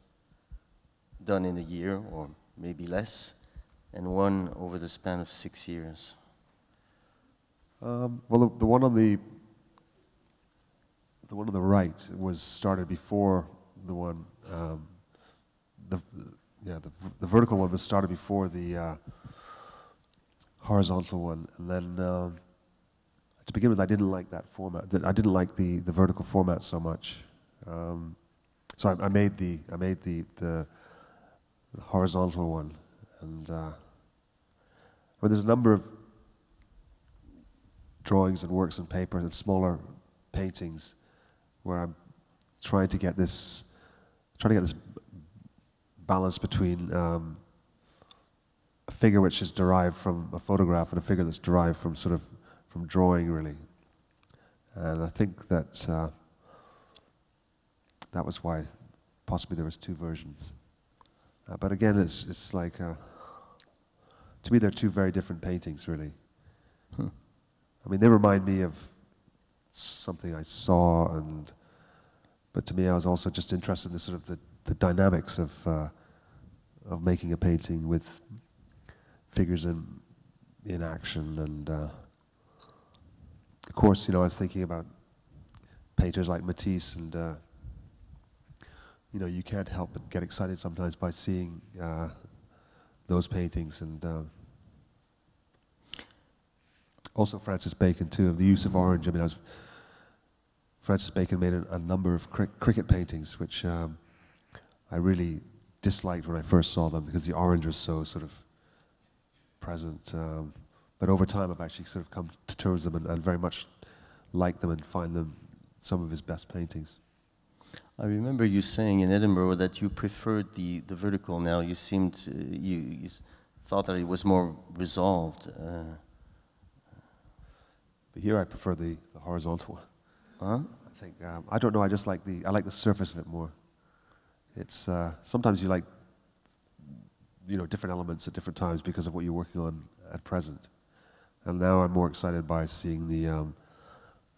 done in a year or maybe less, and one over the span of 6 years. Well, the one on the right was started before the one. The vertical one was started before the horizontal one, and then to begin with, I didn't like that format. I didn't like the vertical format so much. So I made the horizontal one, and there's a number of drawings and works on paper and smaller paintings where I'm trying to get this balance between a figure which is derived from a photograph and a figure that's derived from from drawing, really. And I think that that was why possibly there was two versions. But again, it's like to me they're two very different paintings, really. I mean, they remind me of something I saw, but to me I was also just interested in sort of the dynamics of making a painting with figures in action, and of course, I was thinking about painters like Matisse, and you can't help but get excited sometimes by seeing those paintings, and also Francis Bacon too, of the use of orange. I mean, Francis Bacon made a number of cricket paintings, which I really disliked when I first saw them because the orange was so sort of present. But over time, I've actually sort of come to terms with them and very much like them and find them some of his best paintings. I remember you saying in Edinburgh that you preferred the vertical. Now you seemed you thought that it was more resolved. But here I prefer the horizontal one. Huh? I think I don't know. I just like the surface of it more. It's sometimes you like different elements at different times because of what you're working on at present, and now I'm more excited by seeing the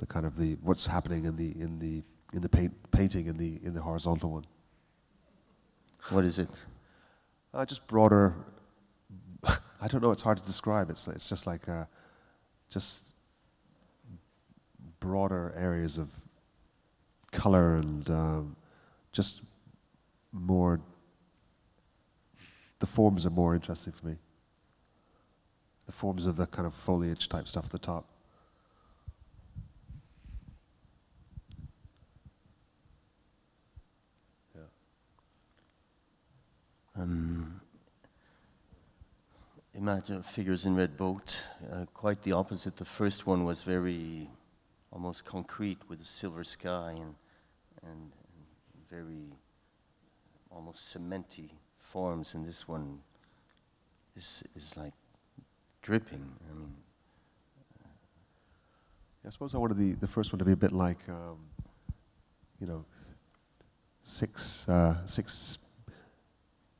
kind of what's happening in the painting in the horizontal one. What is it? Just broader. I don't know. It's hard to describe. It's just like just broader areas of color and just more. The forms are more interesting for me. The forms of the kind of foliage type stuff at the top. Yeah. Imagine Figures in Red Boat. Quite the opposite. The first one was very almost concrete with a silver sky and very almost cementy forms, and this one is like dripping. I mean, I suppose I wanted the first one to be a bit like, six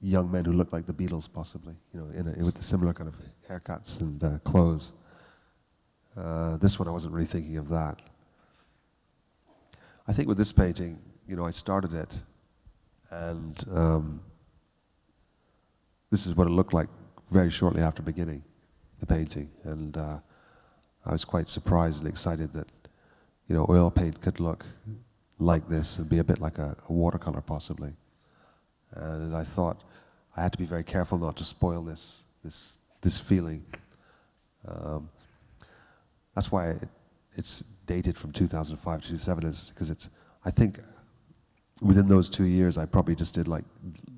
young men who look like the Beatles, possibly, with the similar kind of haircuts and clothes. This one I wasn't really thinking of that. I think with this painting, I started it, and this is what it looked like very shortly after beginning the painting, and I was quite surprised and excited that, you know, oil paint could look like this and be a bit like a watercolor possibly. And I thought I had to be very careful not to spoil this feeling. That's why it's dated from 2005 to 2007, is because I think within those 2 years I probably just did like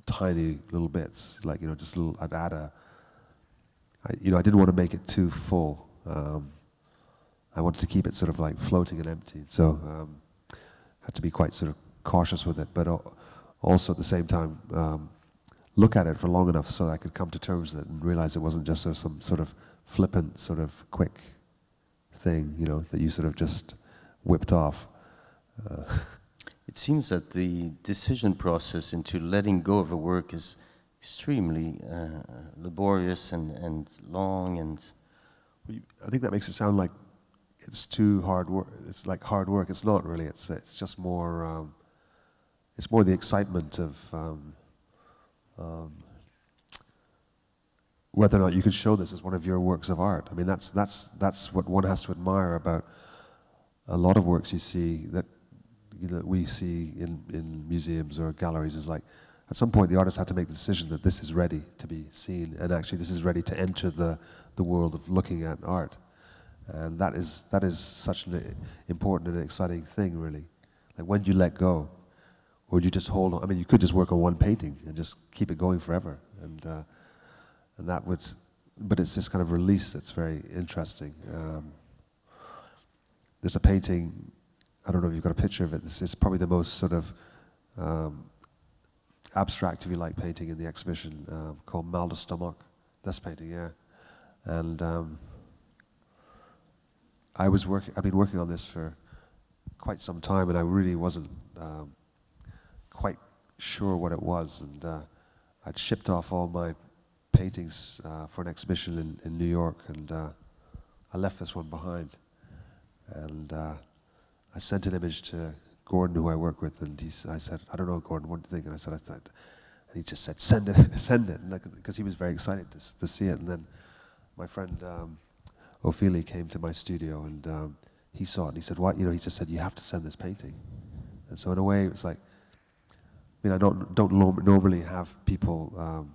tiny little bits, like, you know, just little, I'd add I didn't want to make it too full. I wanted to keep it sort of like floating and empty, so had to be quite sort of cautious with it, but also at the same time look at it for long enough so that I could come to terms with it and realize it wasn't just some sort of flippant, sort of quick thing, you know, that you sort of just whipped off. It seems that the decision process into letting go of a work is extremely laborious and long, and I think that makes it sound like it's too hard work. It's like hard work. It's not really. It's just more. It's more the excitement of whether or not you can show this as one of your works of art. I mean, that's what one has to admire about a lot of works you see that we see in museums or galleries. Is like, at some point the artist had to make the decision that this is ready to be seen, and actually this is ready to enter the world of looking at art. And that is such an important and exciting thing, really. Like, when do you let go? Or do you just hold on? I mean, you could just work on one painting and just keep it going forever, and that would, but it's this kind of release that's very interesting. There's a painting, I don't know if you've got a picture of it. This is probably the most sort of abstract, if you like, painting in the exhibition, called Mal de Stomach. This painting, yeah. And I've been working on this for quite some time, and I really wasn't quite sure what it was. And I'd shipped off all my paintings for an exhibition in New York, and I left this one behind. And I sent an image to Gordon, who I work with, and I said, I don't know, Gordon, what do you think? And I said, and he just said, send it, send it, because he was very excited to see it. And then my friend Ophelia came to my studio, and he saw it, and he said, what? You know, he just said, you have to send this painting. And so in a way, it was like, I mean, I don't normally have people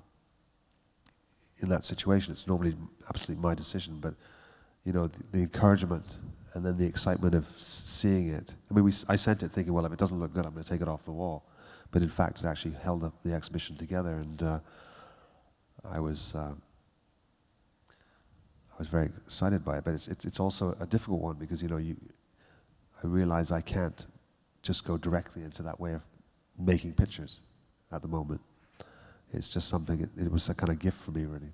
in that situation. It's normally absolutely my decision, but you know, the encouragement and then the excitement of seeing it. I mean, I sent it thinking, well, if it doesn't look good, I'm going to take it off the wall. But in fact, it actually held up the exhibition together, and I was very excited by it. But it's also a difficult one, because, you know, I realize I can't just go directly into that way of making pictures at the moment. It's just something, it was a kind of gift for me, really.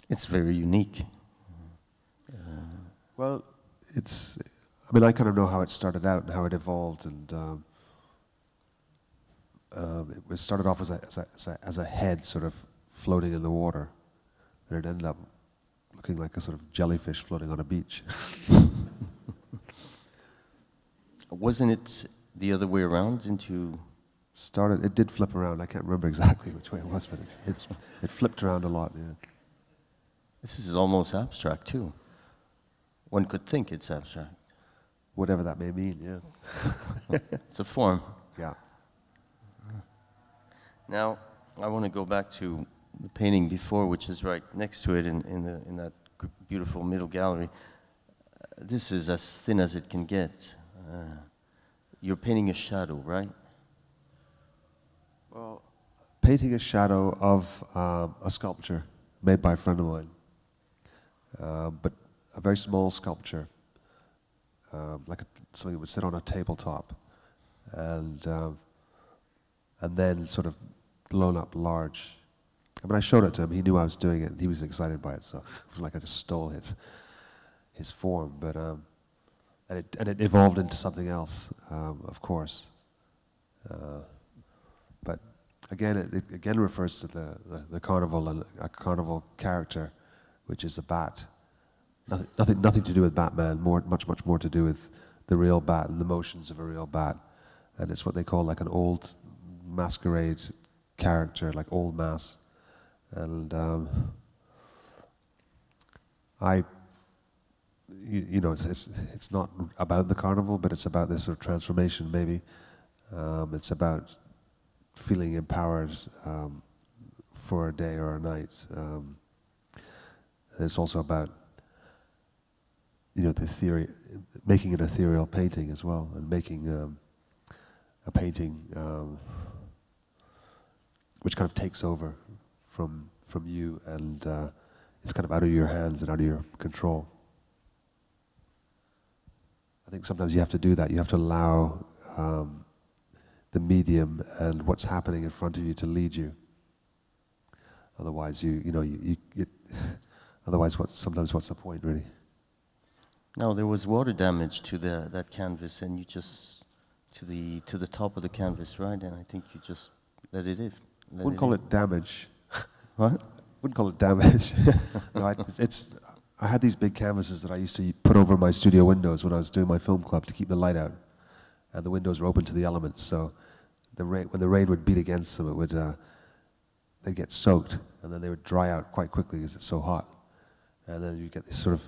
It's very unique. Well, I mean, I kind of know how it started out and how it evolved, and it started off as a head sort of floating in the water, and it ended up looking like a sort of jellyfish floating on a beach. Wasn't it the other way around into... It did flip around. I can't remember exactly which way it was, but it flipped around a lot, yeah. This is almost abstract, too. One could think it's abstract. Whatever that may mean, yeah. It's a form. Yeah. Now, I want to go back to the painting before, which is right next to it in that beautiful middle gallery. This is as thin as it can get. You're painting a shadow, right? Well, painting a shadow of a sculpture made by a friend of mine, but a very small sculpture, like something that would sit on a tabletop, and then sort of blown up large. I mean, I showed it to him. He knew I was doing it, and he was excited by it. So it was like I just stole his form, but and it evolved into something else, of course. But again, it again refers to the carnival and a carnival character, which is a bat. Nothing to do with Batman. Much more to do with the real bat and the motions of a real bat. And it's what they call like an old masquerade character, like old mass. And it's not about the carnival, but it's about this sort of transformation, maybe. It's about feeling empowered for a day or a night. And it's also about, the theory, making an ethereal painting as well, and making a painting which kind of takes over from you, and it's kind of out of your hands and out of your control. I think sometimes you have to do that. You have to allow the medium and what's happening in front of you to lead you. Otherwise, otherwise, what's the point, really? Now, there was water damage to that canvas, and you just to the top of the canvas, right? And I think you just let it in. Wouldn't call it damage. What? Wouldn't call it damage. No, I had these big canvases that I used to put over my studio windows when I was doing my film club to keep the light out, and the windows were open to the elements. So, when the rain would beat against them, it would they'd get soaked, and then they would dry out quite quickly because it's so hot, and then you get this sort of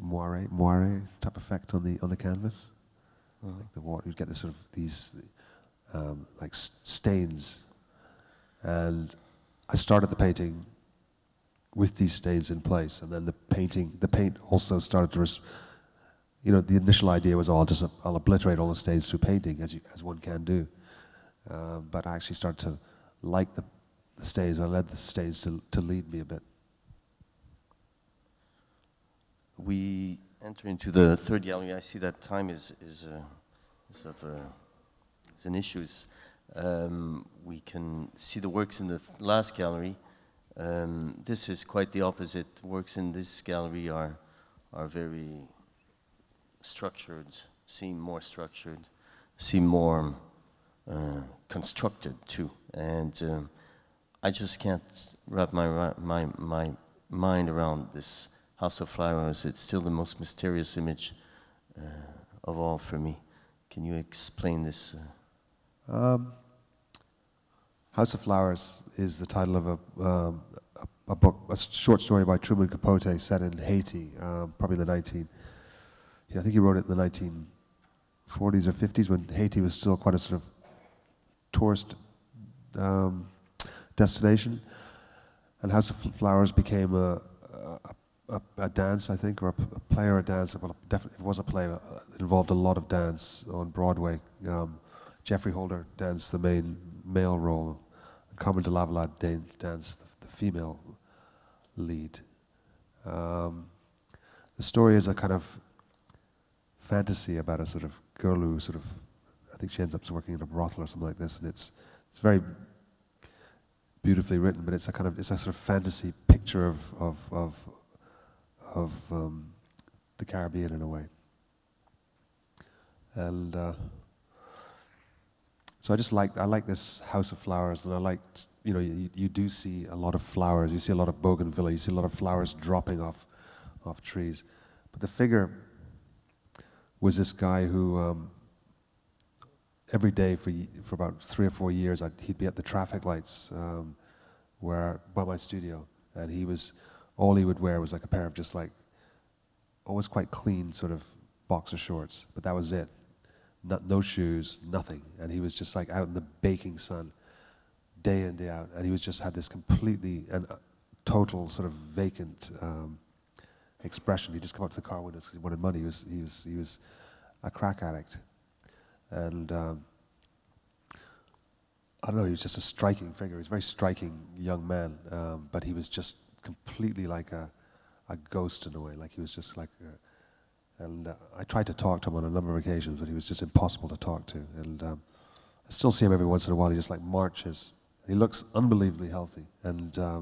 moire type effect on the canvas. Mm-hmm. Like the water, you get this sort of these like stains, and I started the painting with these stains in place, and then the paint also started to, the initial idea was, I'll obliterate all the stains through painting, as one can do, but I actually started to like the stains. I let the stains to lead me a bit. We enter into the third gallery. I see that time is an issue. We can see the works in the last gallery. This is quite the opposite. Works in this gallery are very structured, seem more structured, seem more constructed too. And I just can't wrap my mind around this House of Flowers. It's still the most mysterious image of all for me. Can you explain this? House of Flowers is the title of a book, a short story by Truman Capote set in Haiti, probably in the I think he wrote it in the 1940s or 50s when Haiti was still quite a sort of tourist destination. And House of Flowers became a dance, I think, or a play or a dance. Well, definitely, it was a play. It involved a lot of dance on Broadway. Jeffrey Holder danced the main male role. Carmen de Lavallade danced the female lead. The story is a kind of fantasy about a sort of girl who sort of, I think she ends up working in a brothel or something like this, and it's very beautifully written, but it's a sort of fantasy picture of the Caribbean in a way. And so I like this House of Flowers, and I liked, you do see a lot of flowers, you see a lot of bougainvillea, you see a lot of flowers dropping off trees. But the figure was this guy who every day for about 3 or 4 years, he'd be at the traffic lights by my studio, and all he would wear was like a pair of just like, always quite clean sort of boxer shorts, but that was it. No shoes, nothing. And he was just like out in the baking sun, day in, day out. And he had this completely and total sort of vacant expression. He'd just come up to the car windows because he wanted money. He was a crack addict. And I don't know, he was just a striking figure. He was a very striking young man, but he was just completely like a ghost in a way. Like he was just like and I tried to talk to him on a number of occasions, but he was just impossible to talk to. And I still see him every once in a while. He just like marches. He looks unbelievably healthy, and I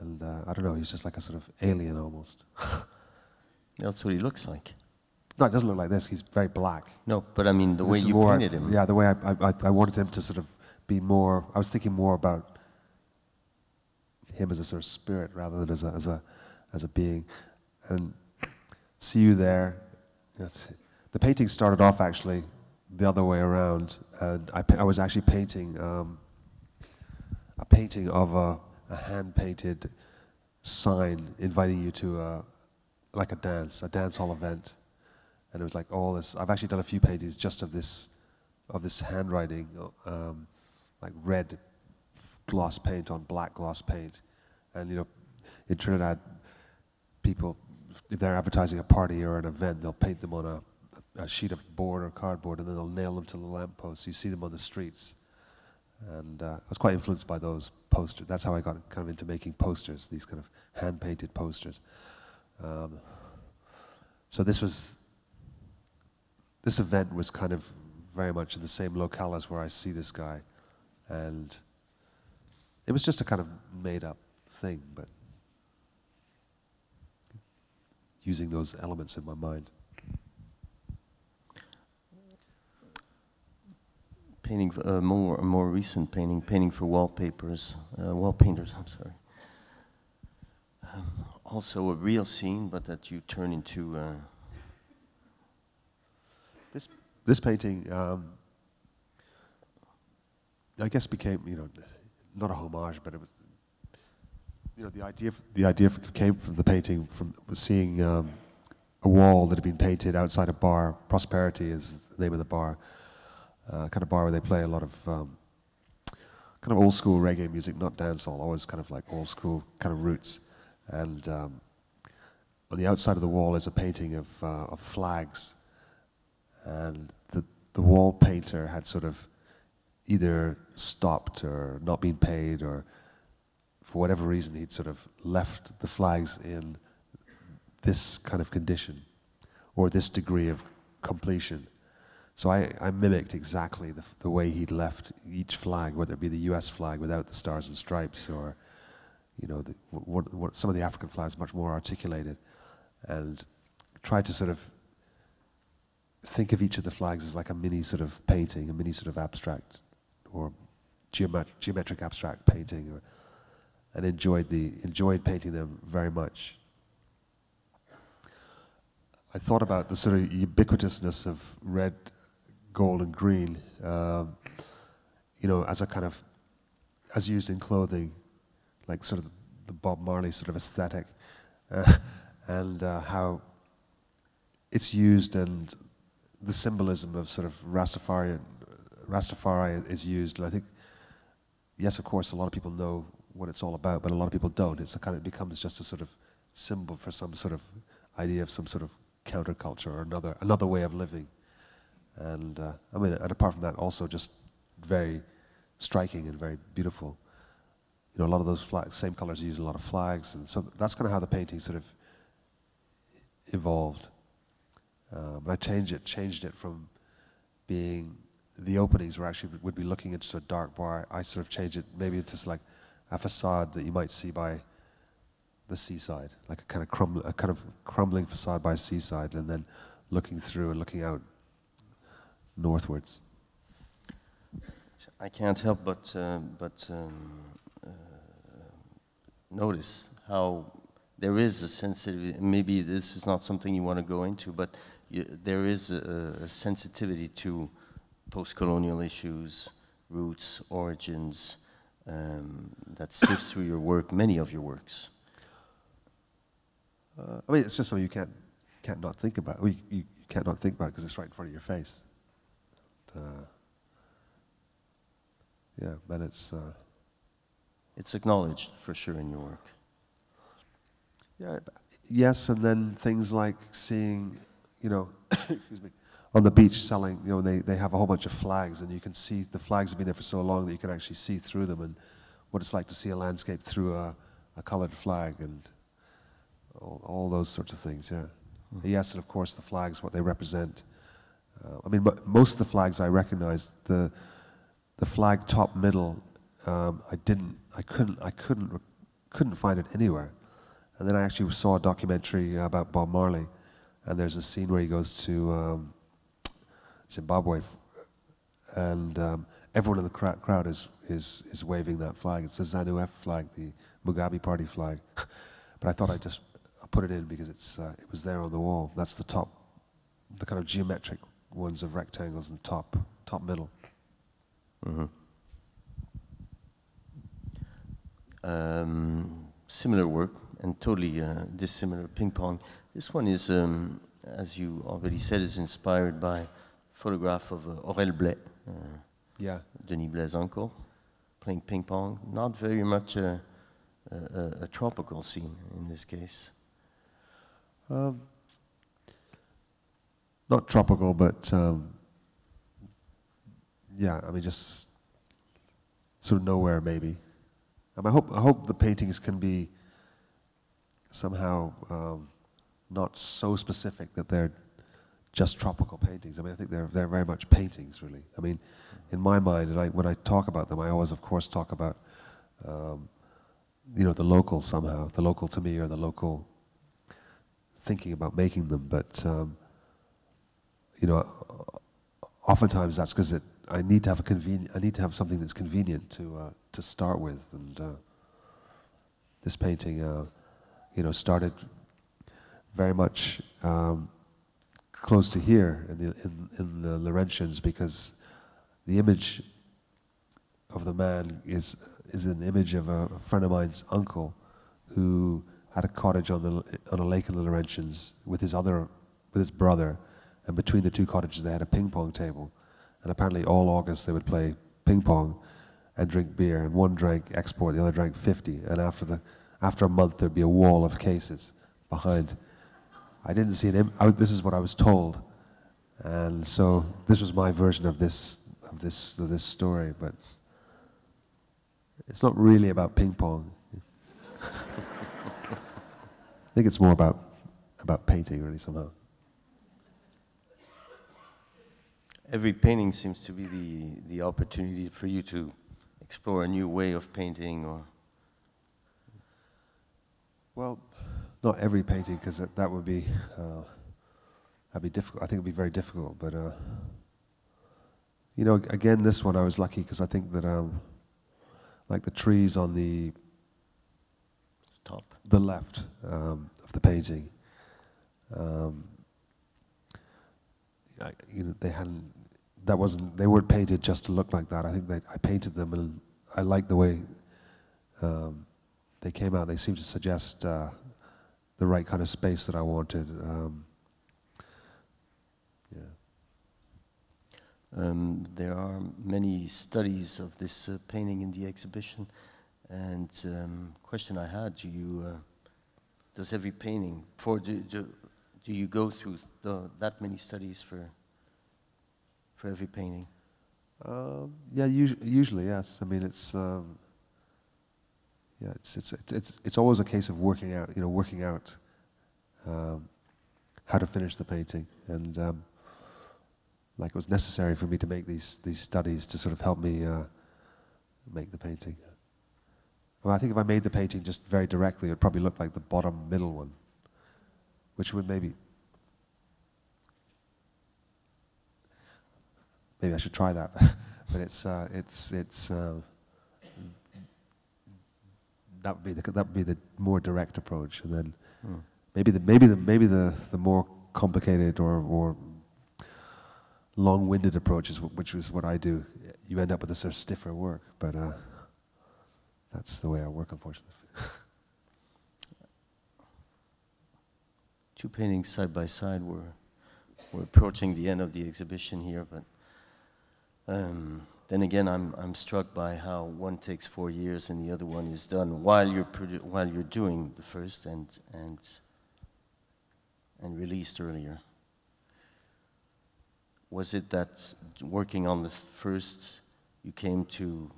don't know. He's just like a sort of alien almost. That's what he looks like. No, it doesn't look like this. He's very black. No, but I mean the way you painted him. Yeah, the way I wanted him to sort of be more. I was thinking more about him as a sort of spirit rather than as a being. And see you there. The painting started off actually the other way around, and I was actually painting a painting of a hand-painted sign inviting you to like a dance hall event. And it was like all this. I've actually done a few paintings just of this handwriting, like red gloss paint on black gloss paint. And you know, in Trinidad, people, if they're advertising a party or an event, they'll paint them on a sheet of board or cardboard, and then they'll nail them to the lampposts. You see them on the streets. And I was quite influenced by those posters. That's how I got kind of into making posters, these kind of hand-painted posters. So this event was kind of very much in the same locale as where I see this guy. And it was just a kind of made-up thing, but using those elements in my mind. Painting, more recent painting for wallpainters, I'm sorry. Also a real scene, but that you turn into... This painting, I guess became, you know, not a homage, but it was, you know, the idea came from the painting, from seeing a wall that had been painted outside a bar. Prosperity is the name of the bar. Kind of bar where they play a lot of kind of old school reggae music, not dancehall, always kind of like old school kind of roots. And on the outside of the wall is a painting of flags. And the wall painter had sort of either stopped or not been paid, or for whatever reason he'd sort of left the flags in this kind of condition or this degree of completion. So I mimicked exactly the way he'd left each flag, whether it be the US flag without the stars and stripes, or you know, some of the African flags much more articulated, and tried to sort of think of each of the flags as like a mini sort of painting, a mini sort of abstract or geometric abstract painting, and enjoyed painting them very much. I thought about the sort of ubiquitousness of red, gold, and green, you know, as a kind of, as used in clothing, like sort of the Bob Marley sort of aesthetic, and how it's used, and the symbolism of sort of Rastafari is used. And I think, yes, of course, a lot of people know what it's all about, but a lot of people don't. It's a kind of, it becomes just a sort of symbol for some sort of idea of some sort of counterculture or another way of living. And I mean, and apart from that, also just very striking and very beautiful. You know, a lot of those flags, same colors used in a lot of flags, and so that's kind of how the painting sort of evolved. And I changed it from being, the openings were actually would be looking into a dark bar. I sort of changed it maybe into like a facade that you might see by the seaside, like a kind of crumbling facade by a seaside, and then looking through and looking out northwards. I can't help but notice how there is a sensitivity. Maybe this is not something you want to go into, but there is a sensitivity to post-colonial issues, roots, origins, that sifts through your work, many of your works. I mean, it's just something you can't not think about. Well, you can't not think about it because it's right in front of your face. Yeah, but it's acknowledged for sure in your work. Yeah, yes, and then things like seeing, you know, excuse me, on the beach selling, you know, they have a whole bunch of flags, and you can see the flags have been there for so long that you can actually see through them, and what it's like to see a landscape through a colored flag, and all those sorts of things, yeah. Mm-hmm. Yes, and of course the flags, what they represent. I mean, most of the flags I recognized. The flag top middle, I couldn't find it anywhere. And then I actually saw a documentary about Bob Marley, and there's a scene where he goes to Zimbabwe, and everyone in the crowd is waving that flag. It's the ZANU-F flag, the Mugabe Party flag. But I thought I'll put it in because it was there on the wall. That's the top, the kind of geometric ones of rectangles in the top middle. Mm-hmm. similar work and totally dissimilar, ping pong. This one is, as you already said, is inspired by a photograph of Aurel Blais, Yeah. Denis Blais' uncle, playing ping pong. Not very much a tropical scene in this case. Not tropical, but yeah, I mean, just sort of nowhere, maybe. I hope the paintings can be somehow not so specific that they're just tropical paintings. I mean, I think they're very much paintings, really. I mean, in my mind, and when I talk about them, I always, of course, talk about you know, the local somehow, the local to me, or the local thinking about making them. But you know, oftentimes that's because I need to have something that's convenient to start with, and this painting, you know, started very much close to here in the Laurentians, because the image of the man is an image of a friend of mine's uncle who had a cottage on a lake in the Laurentians with his brother, and between the two cottages they had a ping pong table, and apparently all August they would play ping pong and drink beer, and one drank export, the other drank 50, and after a month there'd be a wall of cases behind. I didn't see this is what I was told, and so this was my version of this story, but it's not really about ping pong. I think it's more about painting, really, somehow. Every painting seems to be the opportunity for you to explore a new way of painting, or... Well, not every painting, because that would be that'd be difficult. I think it'd be very difficult. But you know, again, this one I was lucky because I think that like the trees on the left of the painting, you know, they weren't painted just to look like that. I think I painted them, and I like the way they came out. They seemed to suggest the right kind of space that I wanted. There are many studies of this painting in the exhibition, and question I had: does every painting do you go through that many studies for every painting? Yeah, usually yes. I mean, it's always a case of working out how to finish the painting, and like it was necessary for me to make these studies to sort of help me make the painting. Well, I think if I made the painting just very directly, it would probably look like the bottom middle one, which would maybe I should try that. But that would be the more direct approach, and then maybe the more complicated or long-winded approach which is what I do. You end up with a sort of stiffer work, but that's the way I work, unfortunately. Two paintings side by side. We're approaching the end of the exhibition here, but then again, I'm struck by how one takes 4 years and the other one is done while you're doing the first and released earlier. Was it that working on the first, you came to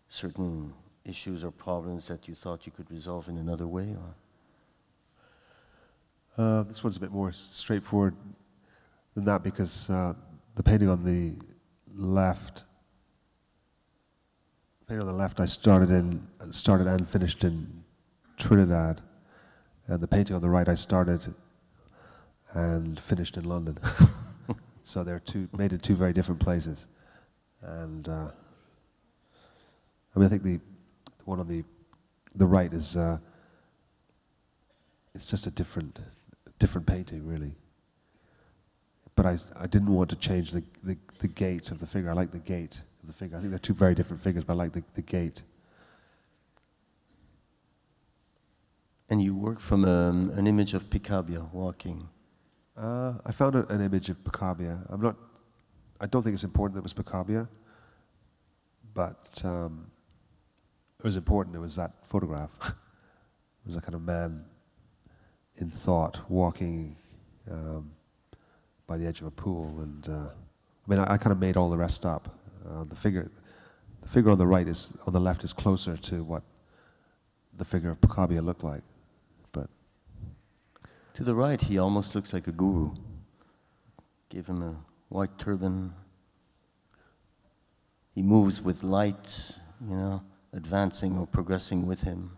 certain issues or problems that you thought you could resolve in another way, or? This one's a bit more straightforward than that, because the painting on the left, I started and finished in Trinidad, and the painting on the right I started and finished in London. So they're made in two very different places, and I mean, I think the one on the right is it's just a different painting, really. But I didn't want to change the gait of the figure. I like the gait of the figure. I think they're two very different figures, but I like the gait. And you work from an image of Picabia walking. I found an image of Picabia. I don't think it's important that it was Picabia, but it was important. It was that photograph. It was a kind of man in thought walking by the edge of a pool, and I kind of made all the rest up. The figure on the on the left is closer to what the figure of Picabia looked like, but to the right, he almost looks like a guru. Give him a white turban. He moves with light, advancing or progressing with him.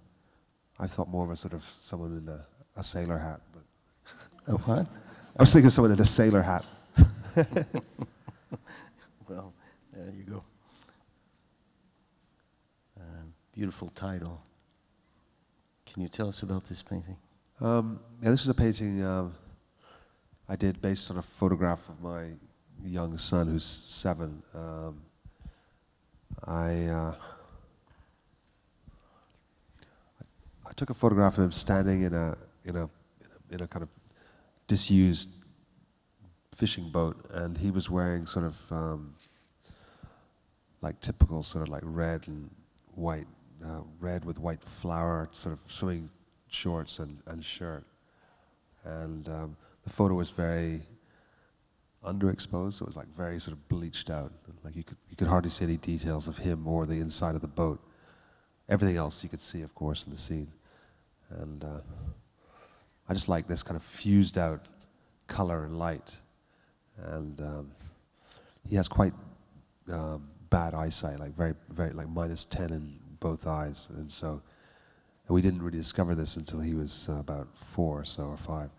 I thought more of a sort of someone in a sailor hat. But a what? I was thinking of someone in a sailor hat. Well, there you go. Beautiful title. Can you tell us about this painting? This is a painting I did based on a photograph of my young son, who's 7. I took a photograph of him standing in a kind of disused fishing boat, and he was wearing sort of like typical sort of like red and white, red with white flower sort of swimming shorts and shirt, and the photo was very underexposed, so it was like very sort of bleached out. Like you could hardly see any details of him or the inside of the boat. Everything else you could see, of course, in the scene. And I just like this kind of fused out color and light. And he has quite bad eyesight, like very like -10 in both eyes. And so we didn't really discover this until he was about 4 or so, or 5.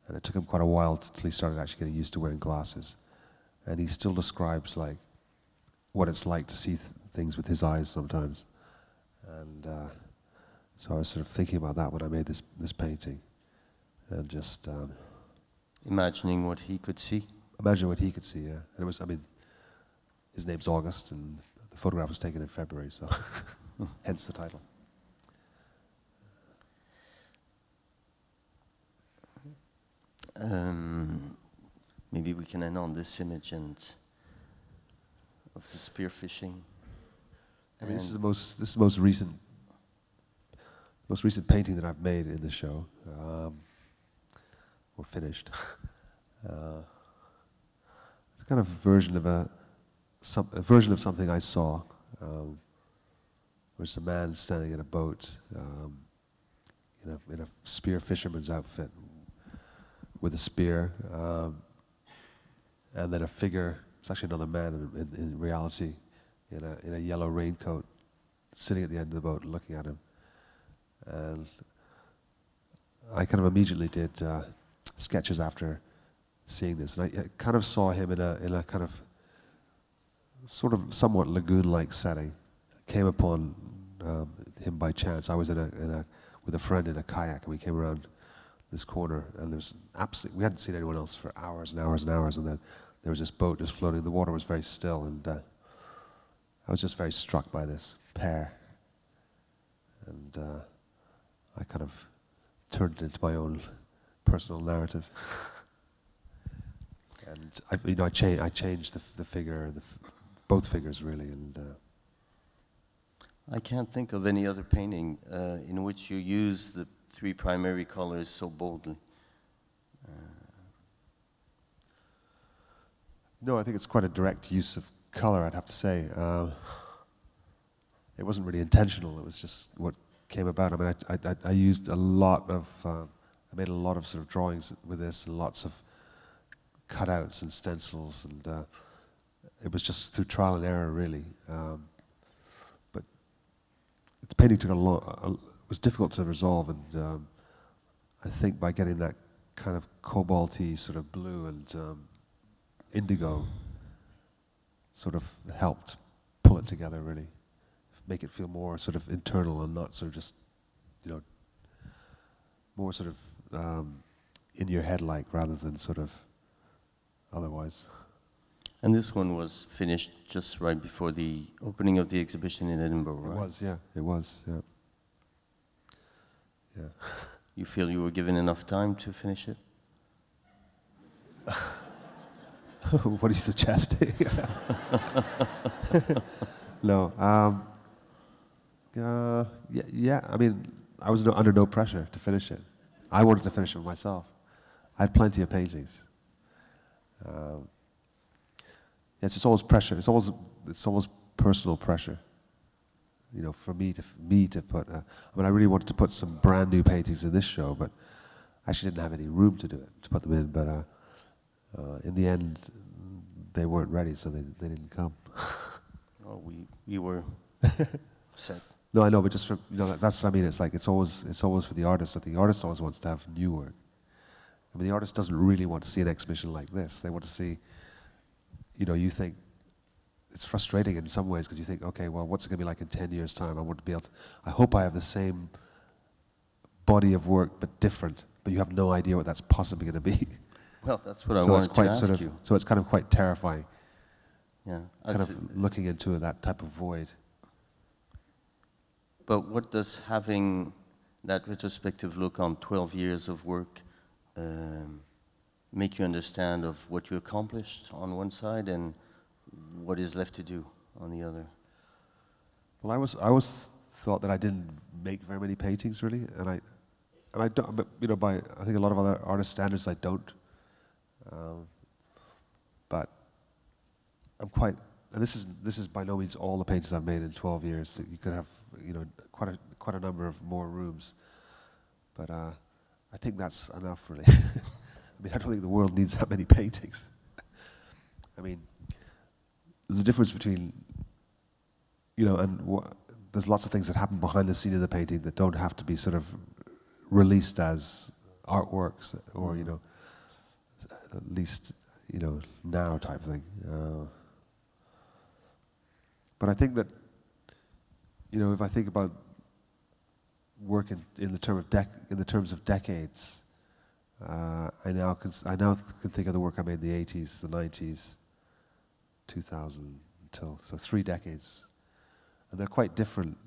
And it took him quite a while till he started actually getting used to wearing glasses. And he still describes like what it's like to see things with his eyes sometimes. And so I was sort of thinking about that when I made this painting, and just imagining what he could see. Imagine what he could see. Yeah, and it was. I mean, his name's August, and the photograph was taken in February, so hence the title. Maybe we can end on this image of the spearfishing. I mean, this is the most recent painting that I've made in the show, or finished. It's kind of a version of something I saw. There's a man standing in a boat, in a spear fisherman's outfit, with a spear, and then a figure. It's actually another man in reality, in a yellow raincoat, sitting at the end of the boat and looking at him. And I kind of immediately did sketches after seeing this, and I kind of saw him in a kind of sort of somewhat lagoon-like setting. I came upon him by chance. I was with a friend in a kayak, and we came around this corner, and we hadn't seen anyone else for hours and hours and hours, and then there was this boat just floating. The water was very still, and I was just very struck by this pair, and I kind of turned it into my own personal narrative. And I changed the figure, both figures really, and I can't think of any other painting in which you use the 3 primary colors so boldly. No, I think it's quite a direct use of color, I'd have to say. It wasn't really intentional, it was just what came about. I mean, I used a lot of, I made a lot of sort of drawings with this, and lots of cutouts and stencils, and it was just through trial and error, really. But the painting took it was difficult to resolve, and I think by getting that kind of cobalty sort of blue and indigo sort of helped pull it together, really. Make it feel more sort of internal and not sort of just, more sort of in your head like, rather than sort of otherwise. And this one was finished just right before the opening of the exhibition in Edinburgh, right? It was, yeah. It was, yeah. Yeah. you feel you were given enough time to finish it? What are you suggesting? No. Yeah. I mean, I was under no pressure to finish it. I wanted to finish it myself. I had plenty of paintings. Yes, it's always pressure. It's always personal pressure. You know, for me to put. I mean, I really wanted to put some brand new paintings in this show, but I actually didn't have any room to do it, to put them in. But in the end, they weren't ready, so they didn't come. Well, we were set. No, I know, but just for, you know, that's what I mean. It's like it's always for the artist. That the artist always wants to have new work. I mean, the artist doesn't really want to see an exhibition like this. They want to see, you know, you think it's frustrating in some ways because you think, okay, well, what's it going to be like in 10 years' time? I want to be able to. I hope I have the same body of work but different, but you have no idea what that's possibly going to be. Well, that's what I wanted to ask you. So it's kind of quite terrifying. Yeah, kind of looking into that type of void. But what does having that retrospective look on 12 years of work make you understand of what you accomplished on one side and what is left to do on the other? Well, I was thought that I didn't make very many paintings really, and I don't. But you know, by I think a lot of other artist standards, I don't. But I'm quite. And this is by no means all the paintings I've made in 12 years. You could have, you know, quite a number of more rooms. But I think that's enough, really. I mean, I don't think the world needs that many paintings. I mean, there's a difference between, you know, and there's lots of things that happen behind the scene of the painting that don't have to be sort of released as artworks or, you know, at least, you know, now type thing. But I think that, you know, if I think about work in the terms of decades, I now can think of the work I made in the 80s, the 90s, 2000 until, so 3 decades. And they're quite different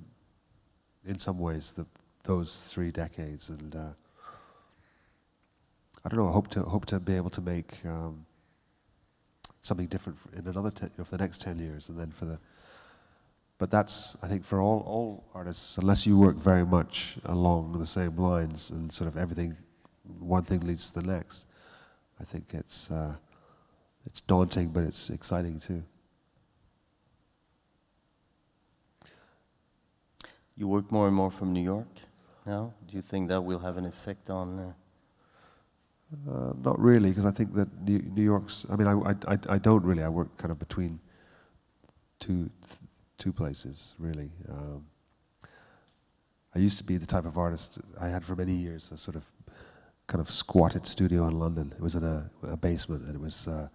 in some ways, those 3 decades. And I don't know, I hope to be able to make something different in another, for the next 10 years, and then for the. But that's, I think, for all artists, unless you work very much along the same lines and sort of everything, one thing leads to the next. I think it's daunting, but it's exciting too. You work more and more from New York now. Do you think that will have an effect on? Not really, because I think that New York's. I mean, I don't really. I work kind of between two places, really. I used to be the type of artist. I had for many years a sort of kind of squatted studio in London. It was in a basement, and it was a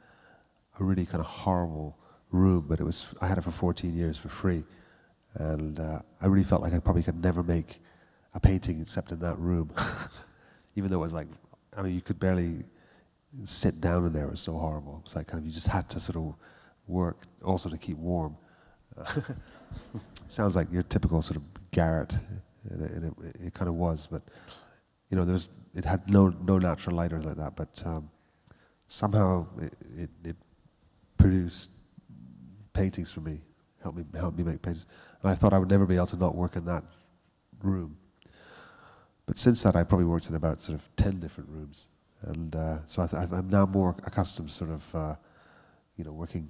really kind of horrible room. But it was. I had it for 14 years for free, and I really felt like I probably could never make a painting except in that room, even though it was like. I mean, you could barely sit down in there. It was so horrible. It was like kind of you just had to sort of work also to keep warm. Sounds like your typical sort of garret, and it kind of was. But you know, it had no natural light or like that. But somehow it produced paintings for me. Helped me make paintings. And I thought I would never be able to not work in that room. But since that, I probably worked in about sort of 10 different rooms, and so I'm now more accustomed, sort of, you know, working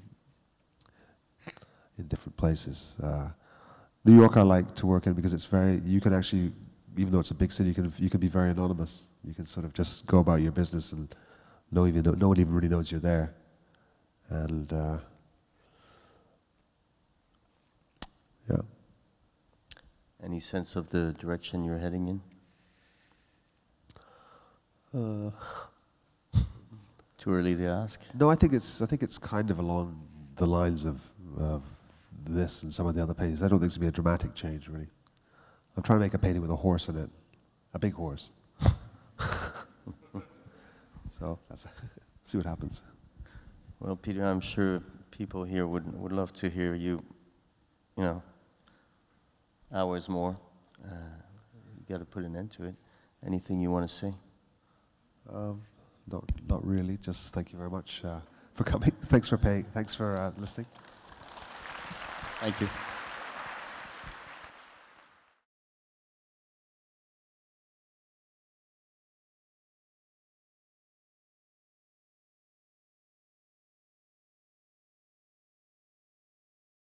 in different places. New York, I like to work in because it's very. You can actually, even though it's a big city, you can be very anonymous. You can sort of just go about your business, and no one even really knows you're there, and yeah. Any sense of the direction you're heading in? Too early to ask? No, I think it's kind of along the lines of this and some of the other paintings. I don't think it's going to be a dramatic change, really. I'm trying to make a painting with a horse in it, a big horse. So see what happens. Well, Peter, I'm sure people here would love to hear you. You know, hours more. You got to put an end to it. Anything you want to say? Not really. Just thank you very much for coming. Thanks for paying. Thanks for listening. Thank you.